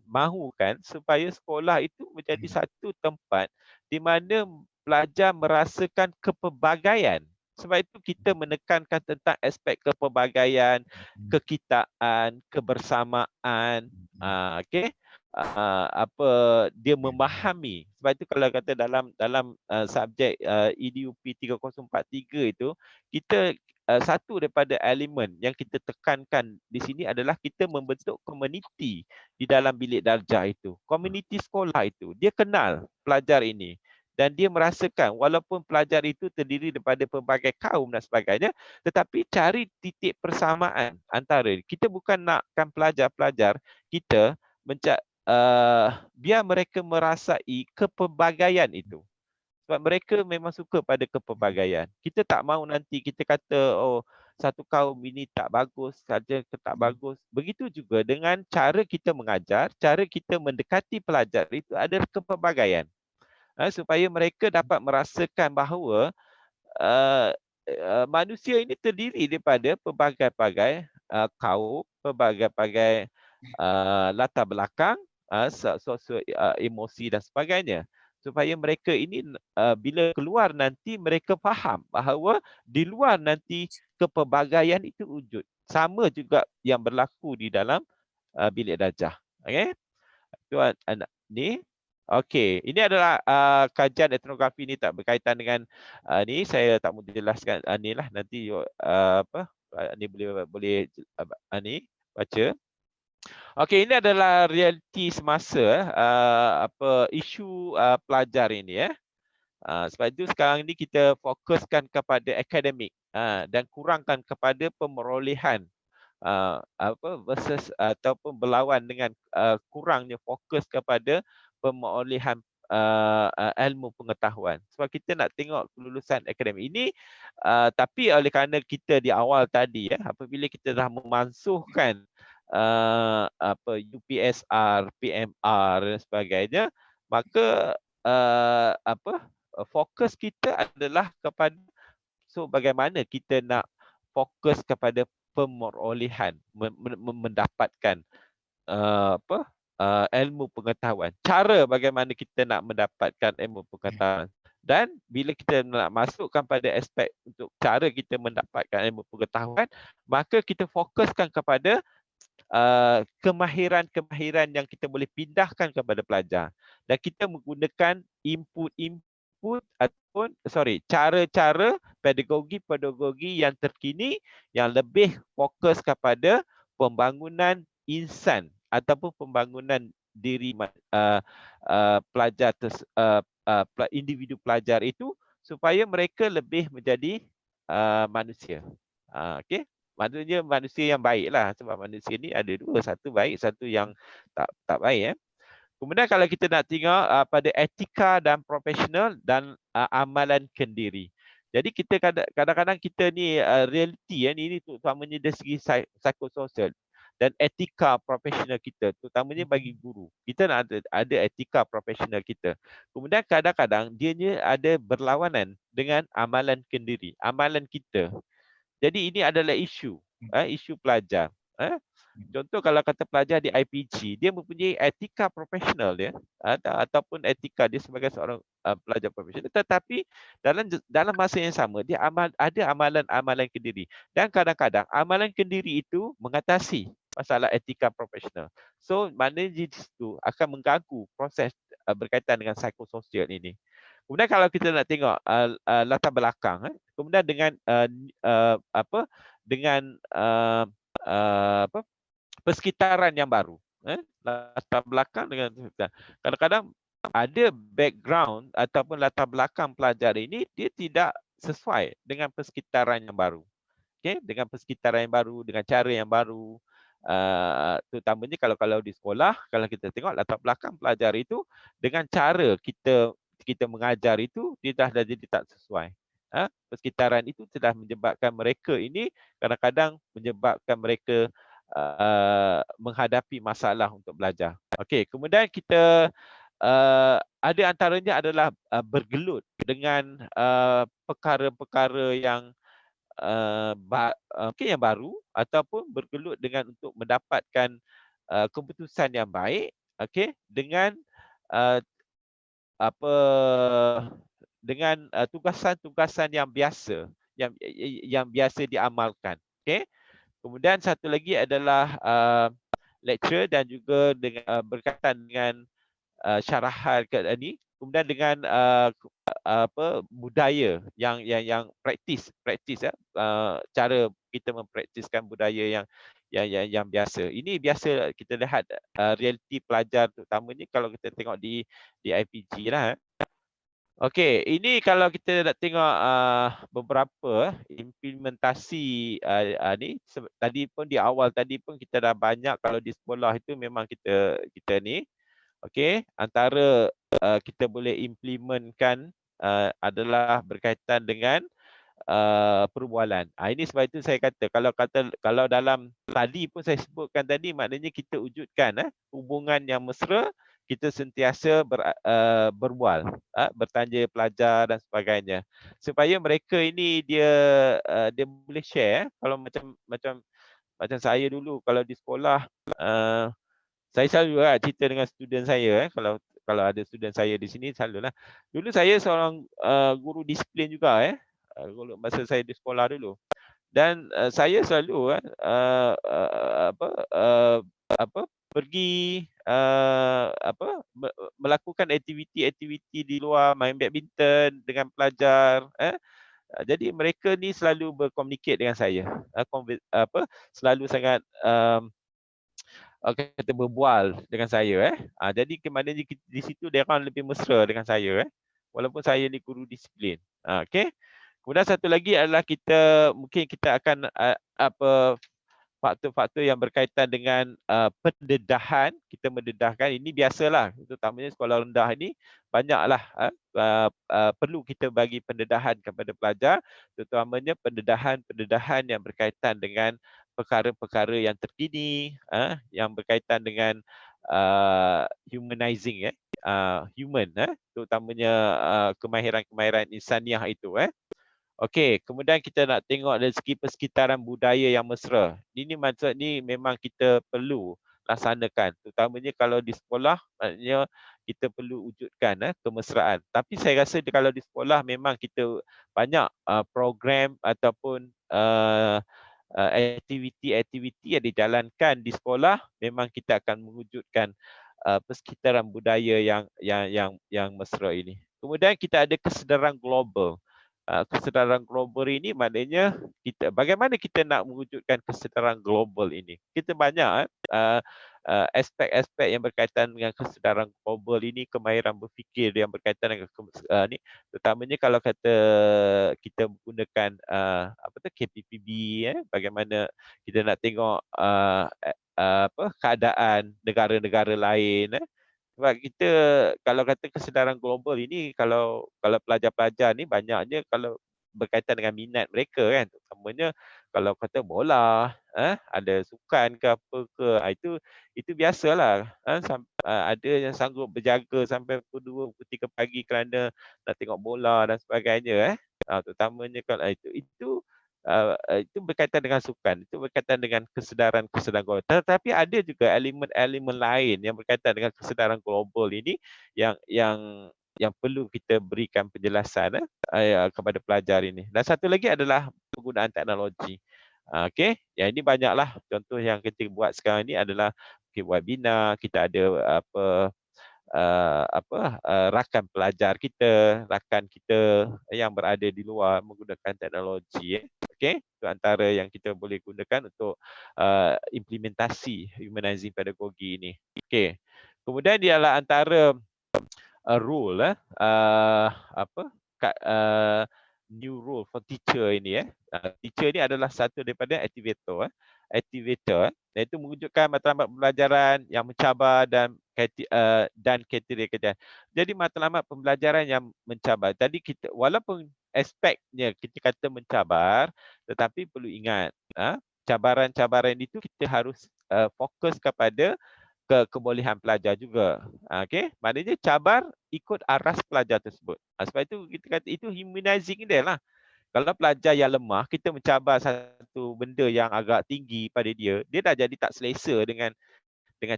mahukan supaya sekolah itu menjadi satu tempat di mana pelajar merasakan kepelbagaian. Sebab itu kita menekankan tentang aspek kepelbagaian, kekitaan, kebersamaan, okey. Dia memahami. Sebab itu kalau kata dalam subjek EDUP 3043 itu kita satu daripada elemen yang kita tekankan di sini adalah kita membentuk komuniti di dalam bilik darjah itu. Komuniti sekolah itu dia kenal pelajar ini dan dia merasakan walaupun pelajar itu terdiri daripada pelbagai kaum dan sebagainya, tetapi cari titik persamaan antara kita bukan nakkan pelajar-pelajar kita biar mereka merasai kepelbagaian itu. Sebab mereka memang suka pada kepelbagaian. Kita tak mahu nanti kita kata, oh satu kaum ini tak bagus, saja tak bagus. Begitu juga dengan cara kita mengajar, cara kita mendekati pelajar itu adalah kepelbagaian. Supaya mereka dapat merasakan bahawa manusia ini terdiri daripada pelbagai-bagai kaum, pelbagai-bagai latar belakang, sosio emosi dan sebagainya, supaya mereka ini bila keluar nanti mereka faham bahawa di luar nanti kepelbagaian itu wujud. Sama juga yang berlaku di dalam bilik darjah. Okey. Itu ni. Okey, ini adalah kajian etnografi ni tak berkaitan dengan ni, saya tak mahu jelaskan ni lah nanti ni boleh ni baca. Okey, ini adalah realiti semasa isu pelajar ini Sebab itu sekarang ni kita fokuskan kepada akademik dan kurangkan kepada pemerolehan versus ataupun berlawan dengan kurangnya fokus kepada pemerolehan ilmu pengetahuan. Sebab kita nak tengok kelulusan akademik ini, tapi oleh kerana kita di awal tadi apabila kita dah memansuhkan UPSR, PMR dan sebagainya, maka fokus kita adalah kepada bagaimana kita nak fokus kepada pemerolehan, mendapatkan ilmu pengetahuan. Cara bagaimana kita nak mendapatkan ilmu pengetahuan. Dan bila kita nak masukkan pada aspek untuk cara kita mendapatkan ilmu pengetahuan, maka kita fokuskan kepada kemahiran-kemahiran yang kita boleh pindahkan kepada pelajar. Dan kita menggunakan cara-cara pedagogi yang terkini yang lebih fokus kepada pembangunan insan ataupun pembangunan diri pelajar individu pelajar itu supaya mereka lebih menjadi manusia. Okey. Maksudnya manusia yang baiklah, sebab manusia ni ada dua, satu baik, satu yang tak baik. Kemudian kalau kita nak tengok pada etika dan profesional dan amalan kendiri. Jadi kita kadang-kadang kita ni realiti ini terutamanya dari segi psikososial dan etika profesional kita, terutamanya bagi guru. Kita nak ada etika profesional kita. Kemudian kadang-kadang dia ada berlawanan dengan amalan kendiri, amalan kita. Jadi ini adalah isu pelajar. Contoh kalau kata pelajar di IPG, dia mempunyai etika profesional dia ataupun etika dia sebagai seorang pelajar profesional, tetapi dalam masa yang sama dia ada amalan-amalan kendiri, dan kadang-kadang amalan kendiri itu mengatasi masalah etika profesional. So maknanya di situ akan mengganggu proses berkaitan dengan psikososial ini. Kemudian kalau kita nak tengok latar belakang, kemudian dengan persekitaran yang baru, latar belakang dengan kadang-kadang ada background ataupun latar belakang pelajar ini dia tidak sesuai dengan persekitaran yang baru. Okey, dengan persekitaran yang baru, dengan cara yang baru. Terutamanya kalau di sekolah, kalau kita tengok latar belakang pelajar itu dengan cara kita mengajar itu dia dah jadi tak sesuai. Persekitaran itu telah menyebabkan mereka ini kadang-kadang menyebabkan mereka menghadapi masalah untuk belajar. Okey, kemudian kita ada antaranya adalah bergelut dengan perkara-perkara yang yang baru ataupun bergelut dengan untuk mendapatkan keputusan yang baik, okey, dengan tugasan-tugasan yang biasa yang biasa diamalkan. Okey. Kemudian satu lagi adalah lecture dan juga dengan berkaitan dengan syarahan ini, kemudian dengan budaya yang praktis cara kita mempraktiskan budaya yang biasa. Ini biasa kita lihat realiti pelajar, terutamanya kalau kita tengok di IPG lah. Okey, ini kalau kita nak tengok beberapa implementasi ni, tadi pun di awal tadi pun kita dah banyak, kalau di sekolah itu memang kita ni okey, antara kita boleh implementkan adalah berkaitan dengan perbualan. Ini sebab itu saya kata kalau dalam tadi pun saya sebutkan tadi, maknanya kita wujudkan hubungan yang mesra, kita sentiasa berbual, bertanya pelajar dan sebagainya, supaya mereka ini dia boleh share. Kalau macam saya dulu kalau di sekolah, saya selalu cerita dengan student saya, kalau ada student saya di sini, selalulah. Dulu saya seorang guru disiplin juga masa saya di sekolah dulu. Dan saya selalu pergi melakukan aktiviti-aktiviti di luar, main badminton dengan pelajar. Jadi mereka ni selalu berkomunikasi dengan saya, selalu sangat kata berbual dengan saya. Jadi ke mana di situ dia akan lebih mesra dengan saya. walaupun saya ni guru disiplin. Okey. Kemudian satu lagi adalah mungkin kita akan faktor-faktor yang berkaitan dengan pendedahan. Kita mendedahkan, ini biasalah, terutamanya sekolah rendah ini banyaklah perlu kita bagi pendedahan kepada pelajar, terutamanya pendedahan yang berkaitan dengan perkara-perkara yang terkini, yang berkaitan dengan humanizing, human, terutamanya kemahiran-kemahiran insaniah itu. Okey, kemudian kita nak tengok dari segi persekitaran budaya yang mesra. Ini maksud ni memang kita perlu laksanakan. Terutamanya kalau di sekolah, maknanya kita perlu wujudkan kemesraan. Tapi saya rasa kalau di sekolah memang kita banyak program ataupun aktiviti-aktiviti yang dijalankan di sekolah, memang kita akan mewujudkan persekitaran budaya yang mesra ini. Kemudian kita ada kesedaran global. Kesedaran global ini maknanya bagaimana kita nak mewujudkan kesedaran global ini. Kita banyak aspek-aspek yang berkaitan dengan kesedaran global ini, kemahiran berfikir yang berkaitan dengan ni, terutamanya kalau kata kita menggunakan KPPB, bagaimana kita nak tengok keadaan negara-negara lain. Sebab kita kalau kata kesedaran global ini, kalau pelajar-pelajar ni banyaknya kalau berkaitan dengan minat mereka kan, terutamanya kalau kata bola, ada sukan ke apa ke, itu biasalah. Ada yang sanggup berjaga sampai pukul 2, pukul 3 pagi kerana nak tengok bola dan sebagainya. Terutamanya kalau itu berkaitan dengan sukan, itu berkaitan dengan kesedaran global. Tetapi ada juga elemen-elemen lain yang berkaitan dengan kesedaran global ini yang perlu kita berikan penjelasan kepada pelajar ini. Dan satu lagi adalah penggunaan teknologi. Okey, yang ini banyaklah contoh yang kita buat sekarang ini adalah webinar, kita ada rakan pelajar kita, rakan kita yang berada di luar menggunakan teknologi. Okey, itu antara yang kita boleh gunakan untuk implementasi humanizing pedagogi ini. Okey. Kemudian dia adalah antara rule new rule for teacher ini. Teacher ini adalah satu daripada aktivator, iaitu mewujudkan matlamat pembelajaran yang mencabar dan kriteria kerjaan. Jadi matlamat pembelajaran yang mencabar. Jadi kita walaupun aspeknya kita kata mencabar, tetapi perlu ingat cabaran-cabaran itu kita harus fokus kepada kebolehan pelajar juga. Okey, maknanya cabar ikut aras pelajar tersebut. Sebab itu kita kata itu humanizing dia lah. Kalau pelajar yang lemah, kita mencabar satu benda yang agak tinggi pada dia, dia dah jadi tak selesa dengan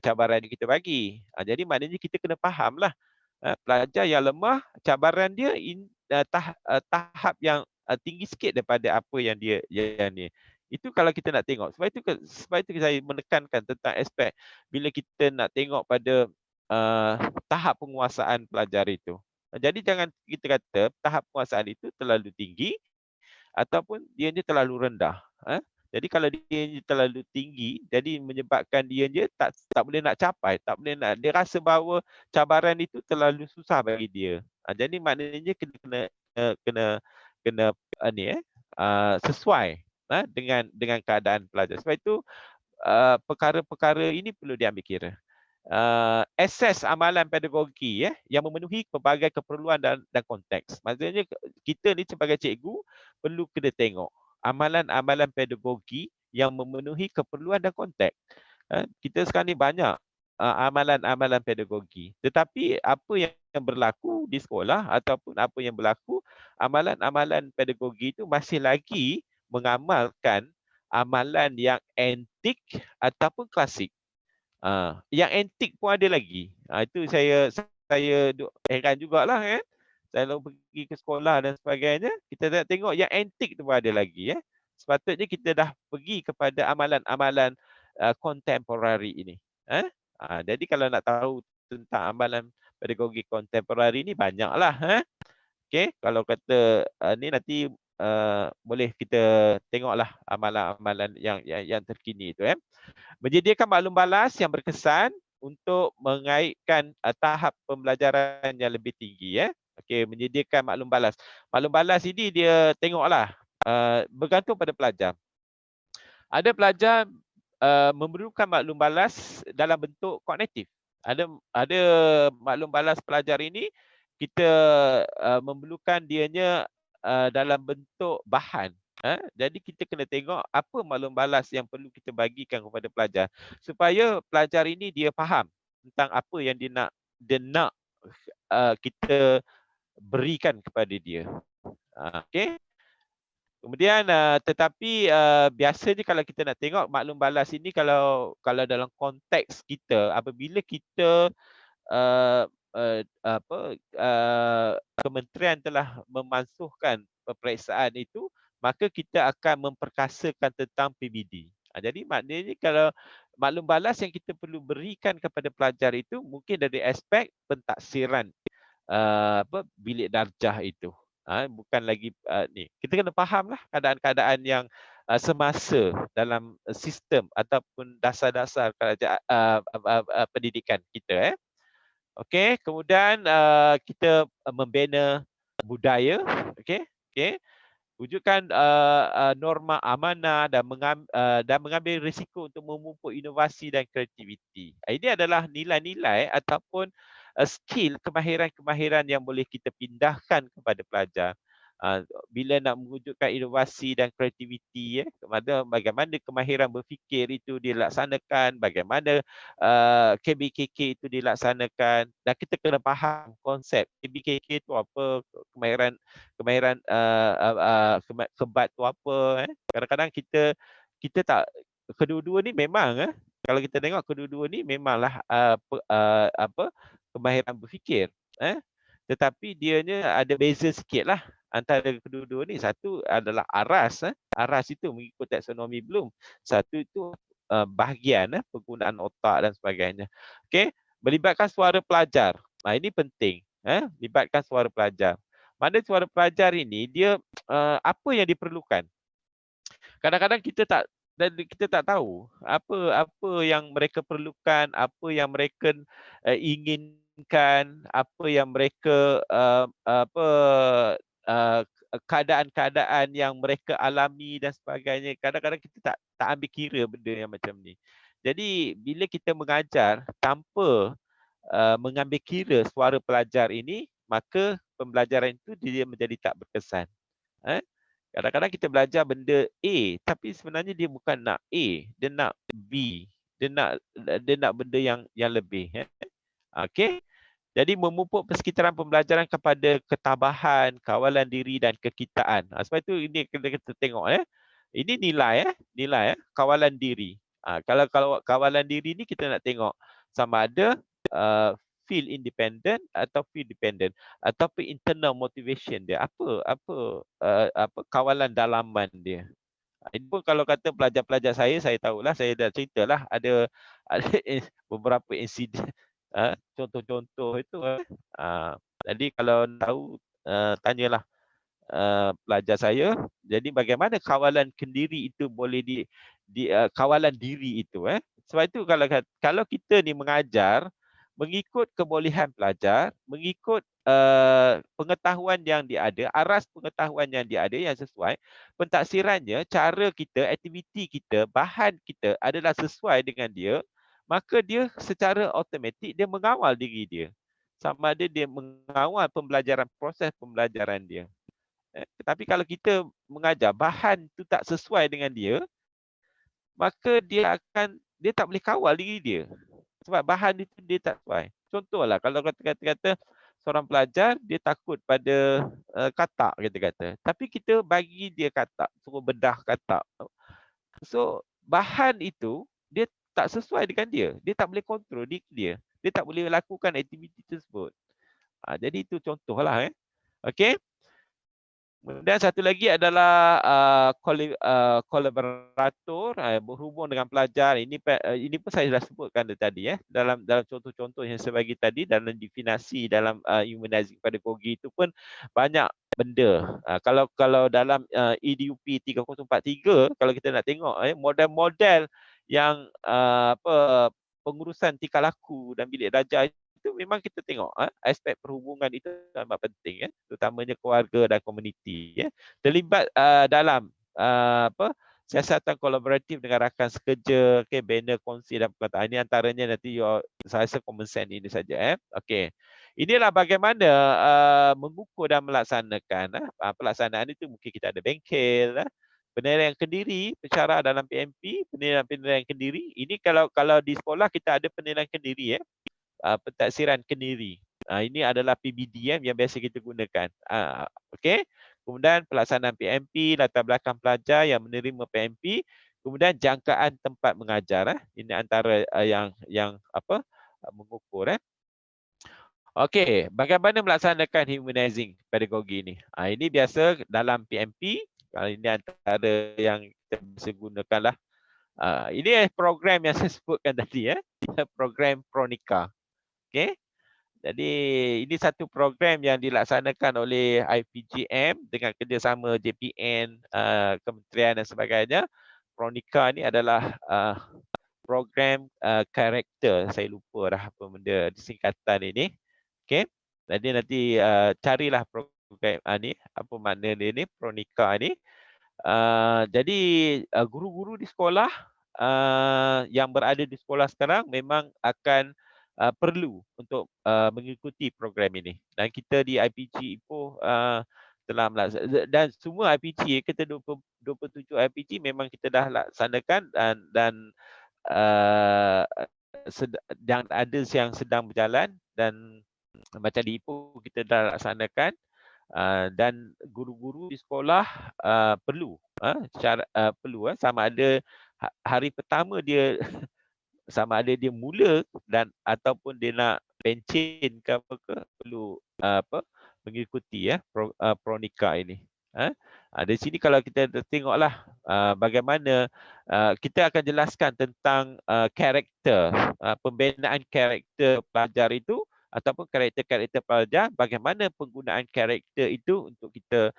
cabaran yang kita bagi. Jadi maknanya kita kena fahamlah. Pelajar yang lemah, cabaran dia tahap yang tinggi sikit daripada apa yang dia ni. Itu kalau kita nak tengok. Sebab itu saya menekankan tentang aspek bila kita nak tengok pada tahap penguasaan pelajar itu. Jadi jangan kita kata tahap penguasaan itu terlalu tinggi ataupun dia ni terlalu rendah. Jadi kalau dia terlalu tinggi, jadi menyebabkan dia tak boleh nak capai, dia rasa bahawa cabaran itu terlalu susah bagi dia. Jadi maknanya kena sesuai dengan keadaan pelajar. Sebab itu perkara-perkara ini perlu diambil kira. Akses amalan pedagogi yang memenuhi pelbagai keperluan dan konteks. Maksudnya kita ni sebagai cikgu perlu kena tengok amalan-amalan pedagogi yang memenuhi keperluan dan konteks. Kita sekarang ni banyak amalan-amalan pedagogi. Tetapi apa yang berlaku di sekolah ataupun apa yang berlaku, amalan-amalan pedagogi itu masih lagi mengamalkan amalan yang antik ataupun klasik. Yang antik pun ada lagi. Itu saya heran jugalah kan. Saya lalu pergi ke sekolah dan sebagainya, kita nak tengok yang antik tu pun ada lagi. Sepatutnya kita dah pergi kepada amalan-amalan kontemporari ini. Jadi kalau nak tahu tentang amalan pedagogi kontemporari ini banyaklah. Okey, kalau kata ni nanti boleh kita tengoklah amalan-amalan yang terkini itu. Menyediakan maklum balas yang berkesan untuk mengaitkan tahap pembelajaran yang lebih tinggi. Okey, menyediakan maklum balas. Maklum balas ini dia tengoklah bergantung pada pelajar. Ada pelajar memerlukan maklum balas dalam bentuk kognitif. Ada maklum balas pelajar ini kita memerlukan dianya dalam bentuk bahan. Jadi kita kena tengok apa maklum balas yang perlu kita bagikan kepada pelajar supaya pelajar ini dia faham tentang apa yang dia nak kita berikan kepada dia. Okey. Kemudian tetapi biasanya kalau kita nak tengok maklum balas ini kalau dalam konteks kita apabila kita uh, kementerian telah memansuhkan peperiksaan itu, maka kita akan memperkasakan tentang PBD. Jadi maknanya kalau maklum balas yang kita perlu berikan kepada pelajar itu mungkin dari aspek pentaksiran bilik darjah itu. Bukan lagi ni. Kita kena fahamlah keadaan-keadaan yang semasa dalam sistem ataupun dasar-dasar kerajaan pendidikan kita. Okey, kemudian kita membina budaya, okey. Okey. Wujudkan norma amanah dan mengambil risiko untuk memupuk inovasi dan kreativiti. Ini adalah nilai-nilai ataupun skill kemahiran-kemahiran yang boleh kita pindahkan kepada pelajar. Bila nak mewujudkan inovasi dan kreativiti, bagaimana kemahiran berfikir itu dilaksanakan, bagaimana KBKK itu dilaksanakan, dan kita kena faham konsep KBKK itu apa, kemahiran kebat tu apa. Kadang-kadang kita tak, kedua-dua ni memang kalau kita tengok kedua-dua ni memanglah kemahiran berfikir, tetapi dianya ada beza sikitlah antara kedua-dua ni. Satu adalah aras, aras itu mengikut taksonomi Bloom. Satu itu bahagian penggunaan otak dan sebagainya. Okey, melibatkan suara pelajar. Ini penting, libatkan suara pelajar. Mana suara pelajar ini dia apa yang diperlukan. Kadang-kadang kita tak tahu apa yang mereka perlukan, apa yang mereka inginkan, apa yang mereka keadaan-keadaan yang mereka alami dan sebagainya. Kadang-kadang kita tak ambil kira benda yang macam ni. Jadi bila kita mengajar tanpa mengambil kira suara pelajar ini, maka pembelajaran itu dia menjadi tak berkesan. Kadang-kadang kita belajar benda A, tapi sebenarnya dia bukan nak A, dia nak B, dia nak benda yang lebih. Okey. Jadi memupuk persekitaran pembelajaran kepada ketabahan, kawalan diri dan kekitaan. Sebab itu ini kita tengok ini nilai kawalan diri. Kalau kawalan diri ni kita nak tengok sama ada feel independent atau feel dependent ataupun internal motivation dia. Apa kawalan dalaman dia. Ini pun kalau kata pelajar-pelajar saya tahulah, saya dah ceritalah ada beberapa insiden, contoh-contoh itu. Jadi kalau tahu tanyalah pelajar saya. Jadi bagaimana kawalan kendiri itu boleh kawalan diri itu. Sebab itu kalau kita ni mengajar mengikut kebolehan pelajar, mengikut pengetahuan yang dia ada, aras pengetahuan yang dia ada yang sesuai, pentaksirannya, cara kita, aktiviti kita, bahan kita adalah sesuai dengan dia, maka dia secara automatik dia mengawal diri dia. Sama ada dia mengawal pembelajaran, proses pembelajaran dia. Tetapi kalau kita mengajar bahan itu tak sesuai dengan dia, maka dia tak boleh kawal diri dia. Sebab bahan itu dia tak sesuai. Contohlah kalau kata seorang pelajar dia takut pada katak kata. Tapi kita bagi dia katak, suruh bedah katak. So bahan itu dia tak sesuai dengan dia. Dia tak boleh kontrol diri dia. Dia tak boleh lakukan aktiviti tersebut. Jadi itu contohlah. Okey. Dan satu lagi adalah kolaborator berhubung dengan pelajar. Ini pun saya dah sebutkan tadi dalam contoh-contoh yang saya bagi tadi dalam definisi dalam humanizing pedagogy itu pun banyak benda. Kalau dalam EDUP 3043 kalau kita nak tengok model-model yang pengurusan tingkah laku dan bilik darjah itu memang kita tengok aspek perhubungan itu amat penting, terutamanya keluarga dan komuniti, terlibat dalam siasatan kolaboratif dengan rakan sekerja, banner kongsi dan perkataan. Ini antaranya nanti saya rasa common sense ini saja. Okey. Inilah bagaimana mengukur dan melaksanakan. Pelaksanaan itu mungkin kita ada bengkel, penilaian kendiri, pencara dalam PMP, penilaian kendiri. Ini kalau di sekolah kita ada penilaian kendiri, pentaksiran kendiri. Ini adalah PBD yang biasa kita gunakan. Okey. Kemudian pelaksanaan PMP, latar belakang pelajar yang menerima PMP, kemudian jangkaan tempat mengajar. Ini antara yang mengukur. Okey, bagaimana melaksanakan humanizing pedagogi ini? Ini biasa dalam PMP. Ini antara yang kita bisa gunakanlah. Ini program yang saya sebutkan tadi, program Pronika. Okey. Jadi ini satu program yang dilaksanakan oleh IPGM dengan kerjasama JPN, kementerian dan sebagainya. Pronika ni adalah program karakter. Saya lupa dah apa benda singkatan ini. Okey. Jadi nanti carilah program ni, apa makna dia ni, Pronika ni. Jadi guru-guru di sekolah yang berada di sekolah sekarang memang akan perlu untuk mengikuti program ini. Dan kita di IPG Ipoh telah melaksanakan, dan semua IPG, kita 27 IPG memang kita dah laksanakan dan ada yang sedang berjalan, dan macam di Ipoh kita dah laksanakan. Dan guru-guru di sekolah perlu sama ada hari pertama dia sama ada dia mula dan ataupun dia nak pencen ke apa ke, perlu mengikuti Pronika ini. Dari sini kalau kita tengoklah bagaimana kita akan jelaskan tentang karakter, pembinaan karakter pelajar itu ataupun karakter-karakter pelajar, bagaimana penggunaan karakter itu untuk kita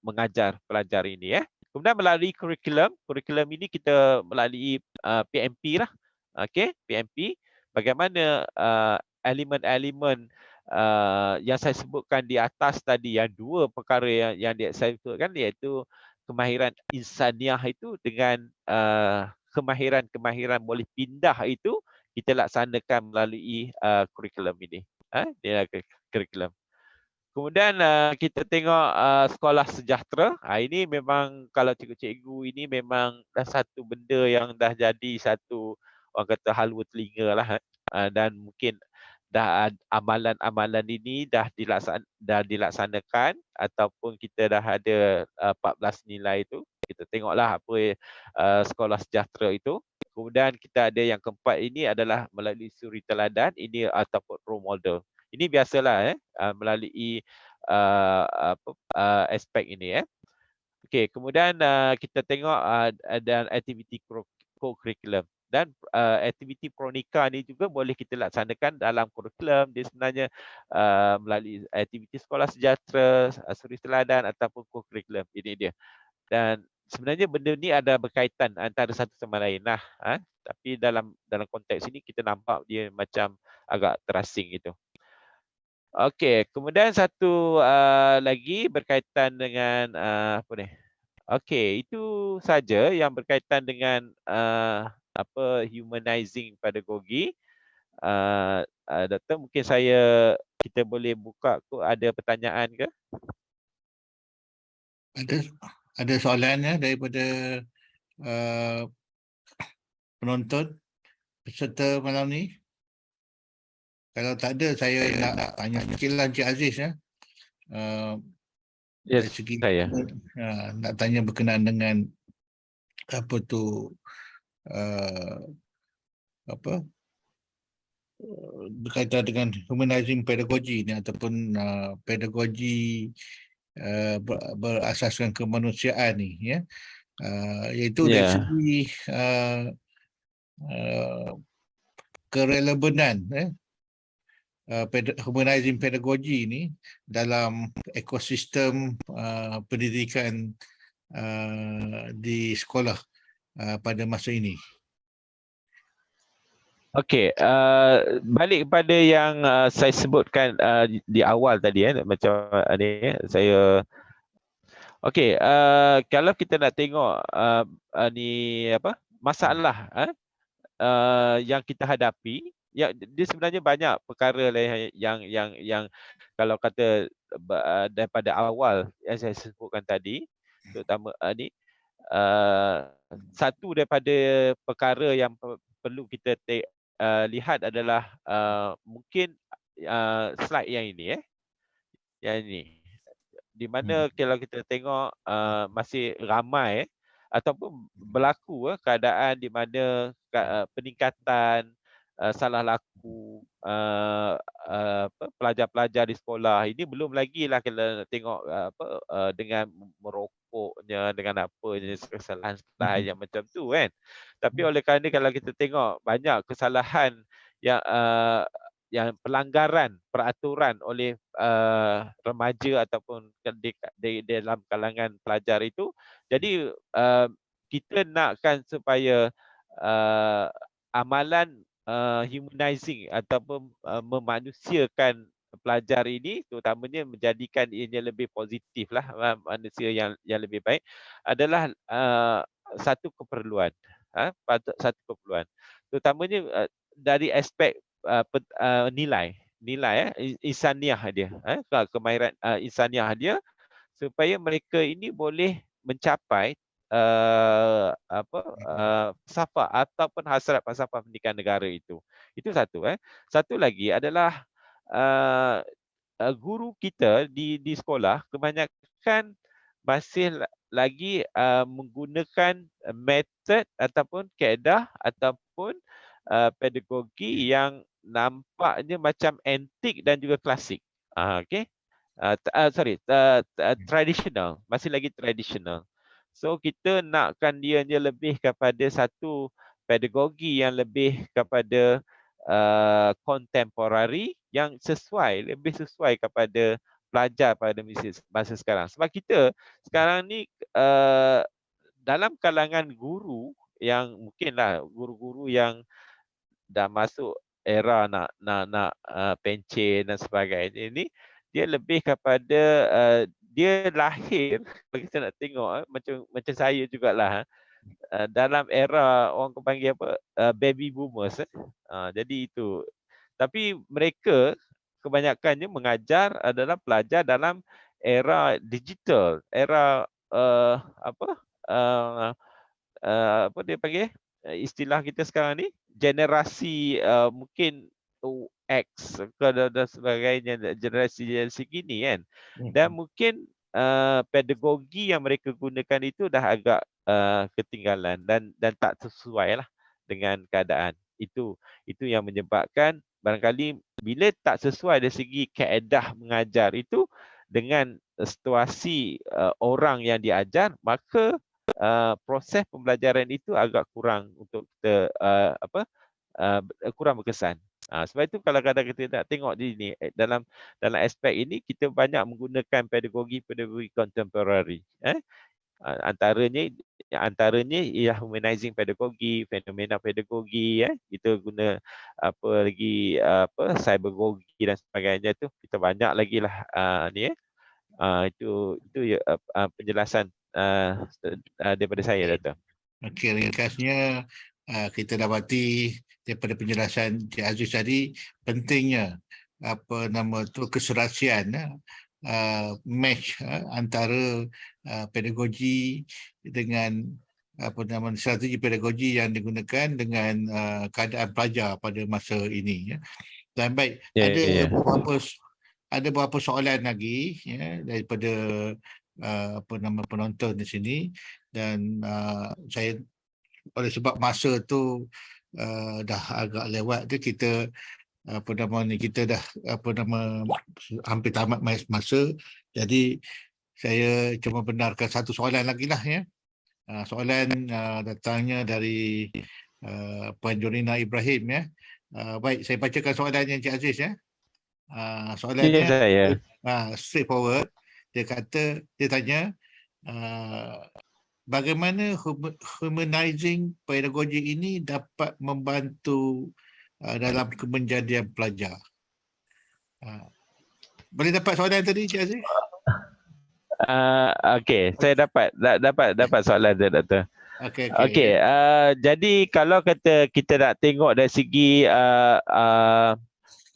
mengajar pelajar ini. Kemudian melalui kurikulum ini kita melalui PMP lah. Okey, PMP. Bagaimana elemen-elemen yang saya sebutkan di atas tadi, yang dua perkara yang saya sebutkan, iaitu kemahiran insaniah itu dengan kemahiran boleh pindah itu kita laksanakan melalui kurikulum ini. Dia kurikulum. Kemudian kita tengok sekolah sejahtera. Ini memang kalau cikgu-cikgu ini memang dah satu benda yang dah jadi satu, orang kata, halwa telinga lah. Dan mungkin dah amalan-amalan ini dah dilaksanakan ataupun kita dah ada 14 nilai itu. Kita tengoklah apa sekolah sejahtera itu. Kemudian kita ada yang keempat ini adalah melalui suri teladan ini ataupun role model. Ini biasalah melalui aspek ini. Okey, kemudian kita tengok ada aktiviti co-curriculum, dan aktiviti Pronika ni juga boleh kita laksanakan dalam kurikulum. Dia sebenarnya melalui aktiviti sekolah sejahtera, suri teladan ataupun co-curriculum. Ini dia. Dan sebenarnya benda ni ada berkaitan antara satu sama lain lah. Tapi dalam konteks ini kita nampak dia macam agak terasing gitu. Okey, kemudian satu lagi berkaitan dengan apa ni? Okey, itu saja yang berkaitan dengan humanizing pedagogi. Doktor, mungkin kita boleh buka ke, ada pertanyaan ke? Ada soalannya daripada penonton peserta malam ni? Kalau tak ada, saya nak tanya sikit lah Encik Aziz. Yes, dari segi saya. Nak tanya berkenaan dengan berkaitan dengan humanizing pedagogi ni ataupun pedagogi berasaskan kemanusiaan ni, iaitu dari segi kerelevanan humanizing pedagogi ni dalam ekosistem pendidikan di sekolah pada masa ini. Okey, balik kepada yang saya sebutkan di awal tadi macam ni saya. Okey, kalau kita nak tengok ni apa masalah yang kita hadapi, ya dia sebenarnya banyak perkara lah yang kalau kata daripada awal yang saya sebutkan tadi, terutama ni satu daripada perkara yang perlu kita lihat adalah mungkin slide yang ini yang ini. Di mana kalau kita tengok masih ramai ataupun berlaku keadaan di mana peningkatan salah laku pelajar-pelajar di sekolah ini belum lagi lah kalau tengok dengan merokoknya dengan apanya kesalahan-kesalahan yang macam tu kan. Tapi oleh kerana kalau kita tengok banyak kesalahan yang pelanggaran peraturan oleh remaja ataupun di dalam kalangan pelajar itu, jadi kita nakkan supaya amalan humanizing ataupun memanusiakan pelajar ini, terutamanya menjadikan ianya lebih positif lah, manusia yang lebih baik adalah satu keperluan, satu keperluan, terutamanya dari aspek nilai insaniah dia, kemahiran insaniah dia, supaya mereka ini boleh mencapai falsafah ataupun hasrat falsafah pendidikan negara itu. Itu satu. Satu lagi adalah guru kita di sekolah kebanyakan masih lagi menggunakan metod ataupun kaedah ataupun pedagogi yang nampaknya macam antik dan juga klasik. Okey. Traditional, masih lagi traditional. So kita nakkan dia lebih kepada satu pedagogi yang lebih kepada contemporary yang lebih sesuai kepada pelajar pada masa sekarang. Sebab kita sekarang ni dalam kalangan guru yang mungkinlah guru-guru yang dah masuk era nak pencen dan sebagainya ini, dia lebih kepada dia lahir kalau kita nak tengok macam saya jugalah dalam era orang panggil apa baby boomers jadi itu. Tapi mereka kebanyakannya mengajar adalah pelajar dalam era digital, era apa dia panggil istilah kita sekarang ni generasi mungkin X dan sebagainya, generasi gini kan. Dan mungkin pedagogi yang mereka gunakan itu dah agak ketinggalan dan tak sesuai lah dengan keadaan. Itu yang menyebabkan barangkali bila tak sesuai dari segi kaedah mengajar itu dengan situasi orang yang diajar, maka proses pembelajaran itu agak kurang untuk kita kurang berkesan. Sebab itu kalau kadang-kadang kita nak tengok di ni dalam aspek ini kita banyak menggunakan pedagogi contemporary. Antaranya ialah humanizing pedagogi, fenomena pedagogi, kita guna apa lagi cybergogi dan sebagainya tu kita banyak lagi lah itu penjelasan daripada saya, Dato'. Okey, ringkasnya kita dapati daripada penjelasan Cik Aziz tadi pentingnya keserasian match antara pedagogi dengan strategi pedagogi yang digunakan dengan keadaan pelajar pada masa ini. Dan baik, ada beberapa soalan lagi daripada penonton di sini, dan saya oleh sebab masa tu dah agak lewat tu, kita kita dah hampir tamat masa. Jadi saya cuma benarkan satu soalan lagi lah soalan datangnya dari Puan Jorina Ibrahim baik, saya bacakan soalannya Encik Aziz soalannya straightforward. Dia tanya bagaimana humanizing pedagogi ini dapat membantu dalam kemenjadian pelajar. Boleh dapat soalan tadi, Cik Aziz? Okey, saya dapat soalan tu, Doktor. Okey. Okey, jadi kalau kata kita nak tengok dari segi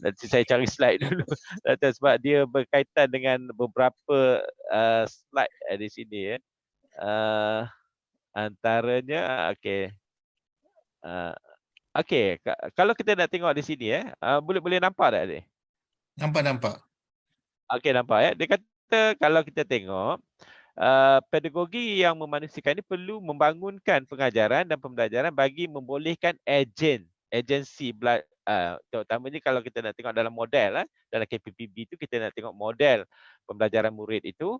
nanti saya cari slide dulu Doktor, sebab dia berkaitan dengan beberapa slide di sini ya. Antaranya okey, kalau kita nak tengok di sini boleh nampak tak ni? Nampak. Okey, nampak ya. Dia kata kalau kita tengok pedagogi yang memanusiakan ini perlu membangunkan pengajaran dan pembelajaran bagi membolehkan agensi terutamanya kalau kita nak tengok dalam model dalam KPPB itu kita nak tengok model pembelajaran murid itu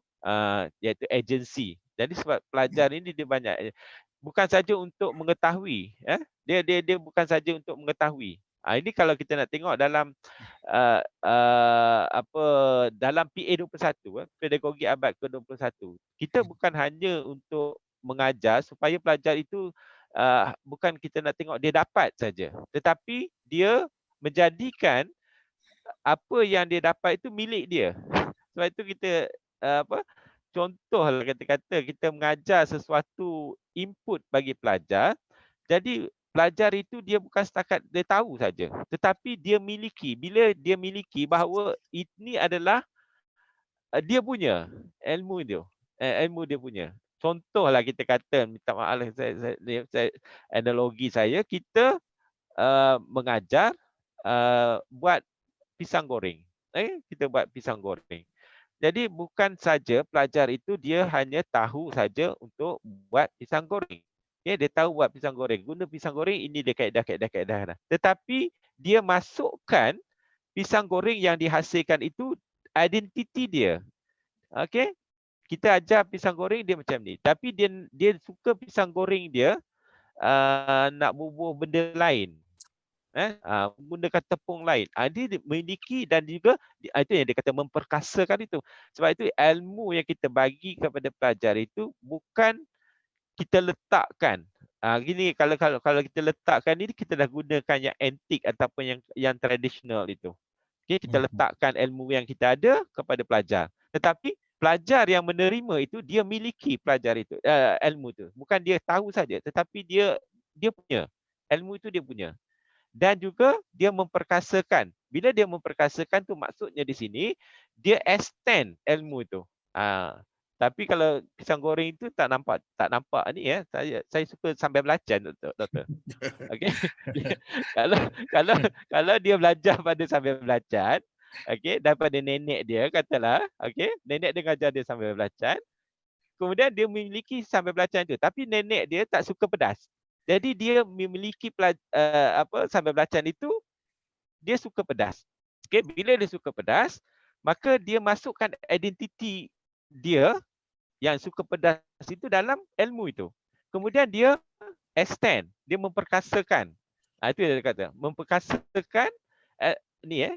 iaitu agensi. Jadi sebab pelajar ini dia banyak bukan saja untuk mengetahui dia bukan saja untuk mengetahui. Ini kalau kita nak tengok dalam dalam PA21 pedagogi abad ke-21 kita bukan hanya untuk mengajar supaya pelajar itu bukan kita nak tengok dia dapat saja, tetapi dia menjadikan apa yang dia dapat itu milik dia. Sebab itu kita contohlah kata-kata kita mengajar sesuatu input bagi pelajar, jadi pelajar itu dia bukan setakat dia tahu saja, tetapi dia miliki. Bila dia miliki bahawa ini adalah dia punya ilmu dia. Ilmu dia punya. Contohlah kita kata, minta maaf lah saya analogi saya, kita mengajar buat pisang goreng. Kita buat pisang goreng. Jadi bukan saja pelajar itu dia hanya tahu saja untuk buat pisang goreng. Dia tahu buat pisang goreng. Guna pisang goreng ini dia kaedah. Tetapi dia masukkan pisang goreng yang dihasilkan itu identiti dia. Okey? Kita ajar pisang goreng dia macam ni. Tapi dia suka pisang goreng dia nak bubuh benda lain. Menggunakan tepung lain. Dia memiliki dan juga itu yang dia kata memperkasakan itu. Sebab itu ilmu yang kita bagi kepada pelajar itu bukan kita letakkan. Gini kalau kita letakkan ini kita dah gunakan yang antik ataupun yang tradisional itu. Okey, kita letakkan ilmu yang kita ada kepada pelajar. Tetapi pelajar yang menerima itu dia miliki pelajar itu ilmu itu. Bukan dia tahu saja tetapi dia punya. Ilmu itu dia punya. Dan juga dia memperkasakan. Bila dia memperkasakan tu maksudnya di sini dia extend ilmu itu. Tapi kalau pisang goreng itu tak nampak ni ya. Saya suka sambal belacan doktor. Okey. Kalau dia belajar pada sambal belacan, okey, daripada nenek dia katalah, okey, nenek dia ngajar dia sambal belacan. Kemudian dia memiliki sambal belacan itu, tapi nenek dia tak suka pedas. Jadi dia memiliki sambal belacan itu dia suka pedas. Okey, bila dia suka pedas, maka dia masukkan identiti dia yang suka pedas itu dalam ilmu itu. Kemudian dia extend, dia memperkasakan. Itu yang dia kata, memperkasakan dia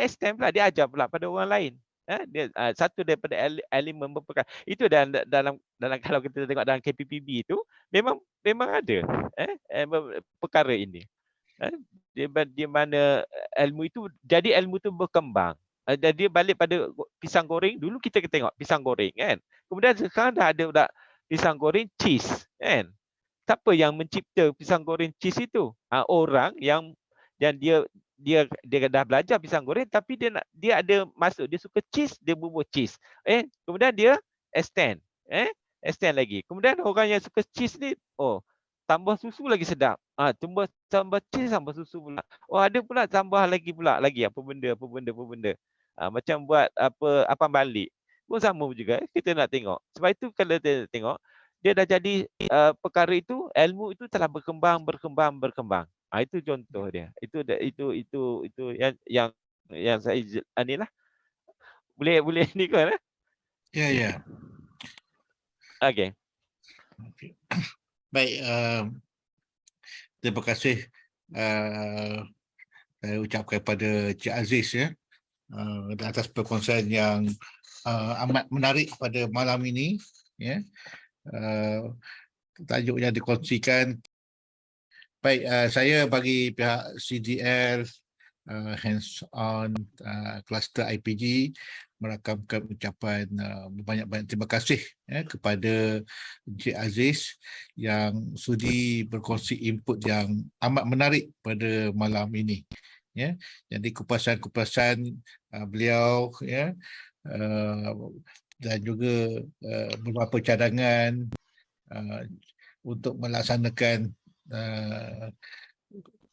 extend pula, dia ajar pula pada orang lain. Dia satu daripada elemen memperkasa. Itu dalam kalau kita tengok dalam KPPB itu memang ada perkara ini. Di mana ilmu itu jadi ilmu itu berkembang. Dia balik pada pisang goreng. Dulu kita tengok pisang goreng kan. Kemudian sekarang dah ada pisang goreng cheese kan. Siapa yang mencipta pisang goreng cheese itu? Orang yang dia dah belajar pisang goreng tapi dia ada masuk, dia suka cheese, dia bubuh cheese. Kemudian dia extend lagi. Kemudian orang yang suka cheese ni tambah susu lagi sedap. Tambah cheese tambah susu pula. Ada pula tambah lagi apa benda. Macam buat apa balik. Pun sama juga kita nak tengok. Sebab itu kalau kita tengok dia dah jadi perkara itu, ilmu itu telah berkembang. Itu contoh dia. Itu yang saya inilah. Boleh ni kan? Ya. Okey. Baik, terima kasih saya ucapkan kepada Cik Aziz atas perkongsian yang amat menarik pada malam ini ya. Tajuk yang dikongsikan Baik, saya bagi pihak CDL hands-on cluster IPG merakamkan ucapan banyak-banyak terima kasih kepada Encik Aziz yang sudi berkongsi input yang amat menarik pada malam ini. Ya, jadi kupasan-kupasan beliau dan juga beberapa cadangan untuk melaksanakan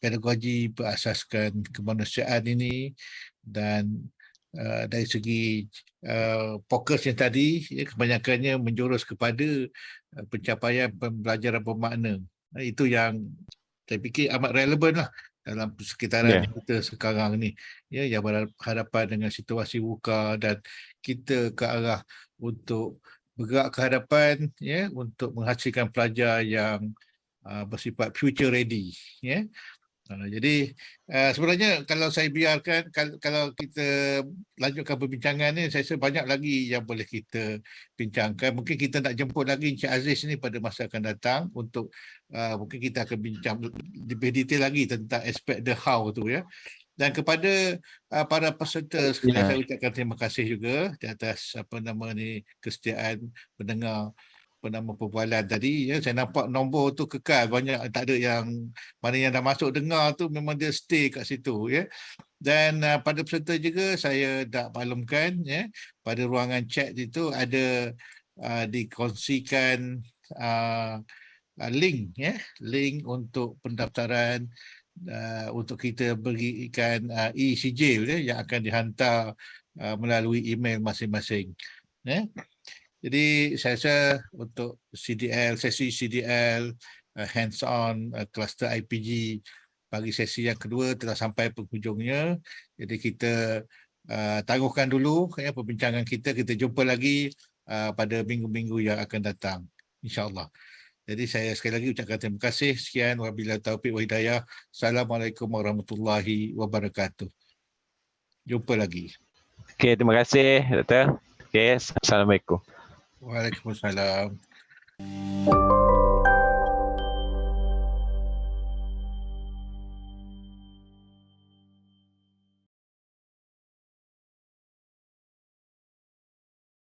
pedagogi berasaskan kemanusiaan ini dan dari segi fokus yang tadi kebanyakannya menjurus kepada pencapaian pembelajaran bermakna. Itu yang saya fikir amat relevan lah dalam sekitaran kita sekarang ni, yang berhadapan dengan situasi VUCA dan kita ke arah untuk bergerak ke hadapan untuk menghasilkan pelajar yang bersifat future ready. Jadi sebenarnya kalau saya biarkan, kalau kita lanjutkan perbincangan ni, saya rasa banyak lagi yang boleh kita bincangkan. Mungkin kita nak jemput lagi Encik Aziz ni pada masa akan datang untuk mungkin kita akan bincang lebih detail lagi tentang aspek the how tu ya. Dan kepada para peserta sekalian, saya ucapkan terima kasih juga di atas kesetiaan pendengar perbualan tadi. Saya nampak nombor tu kekal, banyak, tak ada yang mana yang dah masuk dengar tu memang dia stay kat situ ya. Dan pada peserta juga saya dah maklumkan pada ruangan chat itu ada dikongsikan link untuk pendaftaran untuk kita berikan e-sijil yang akan dihantar melalui email masing-masing. Jadi saya rasa untuk sesi CDL hands-on cluster IPG bagi sesi yang kedua telah sampai penghujungnya. Jadi kita tangguhkan dulu perbincangan kita. Kita jumpa lagi pada minggu-minggu yang akan datang, insya-Allah. Jadi saya sekali lagi ucapkan terima kasih. Sekian, wabillahi taufiq wa hidayah. Assalamualaikum warahmatullahi wabarakatuh. Jumpa lagi. Okey, terima kasih Doktor. Okey, assalamualaikum. Waalaikumsalam.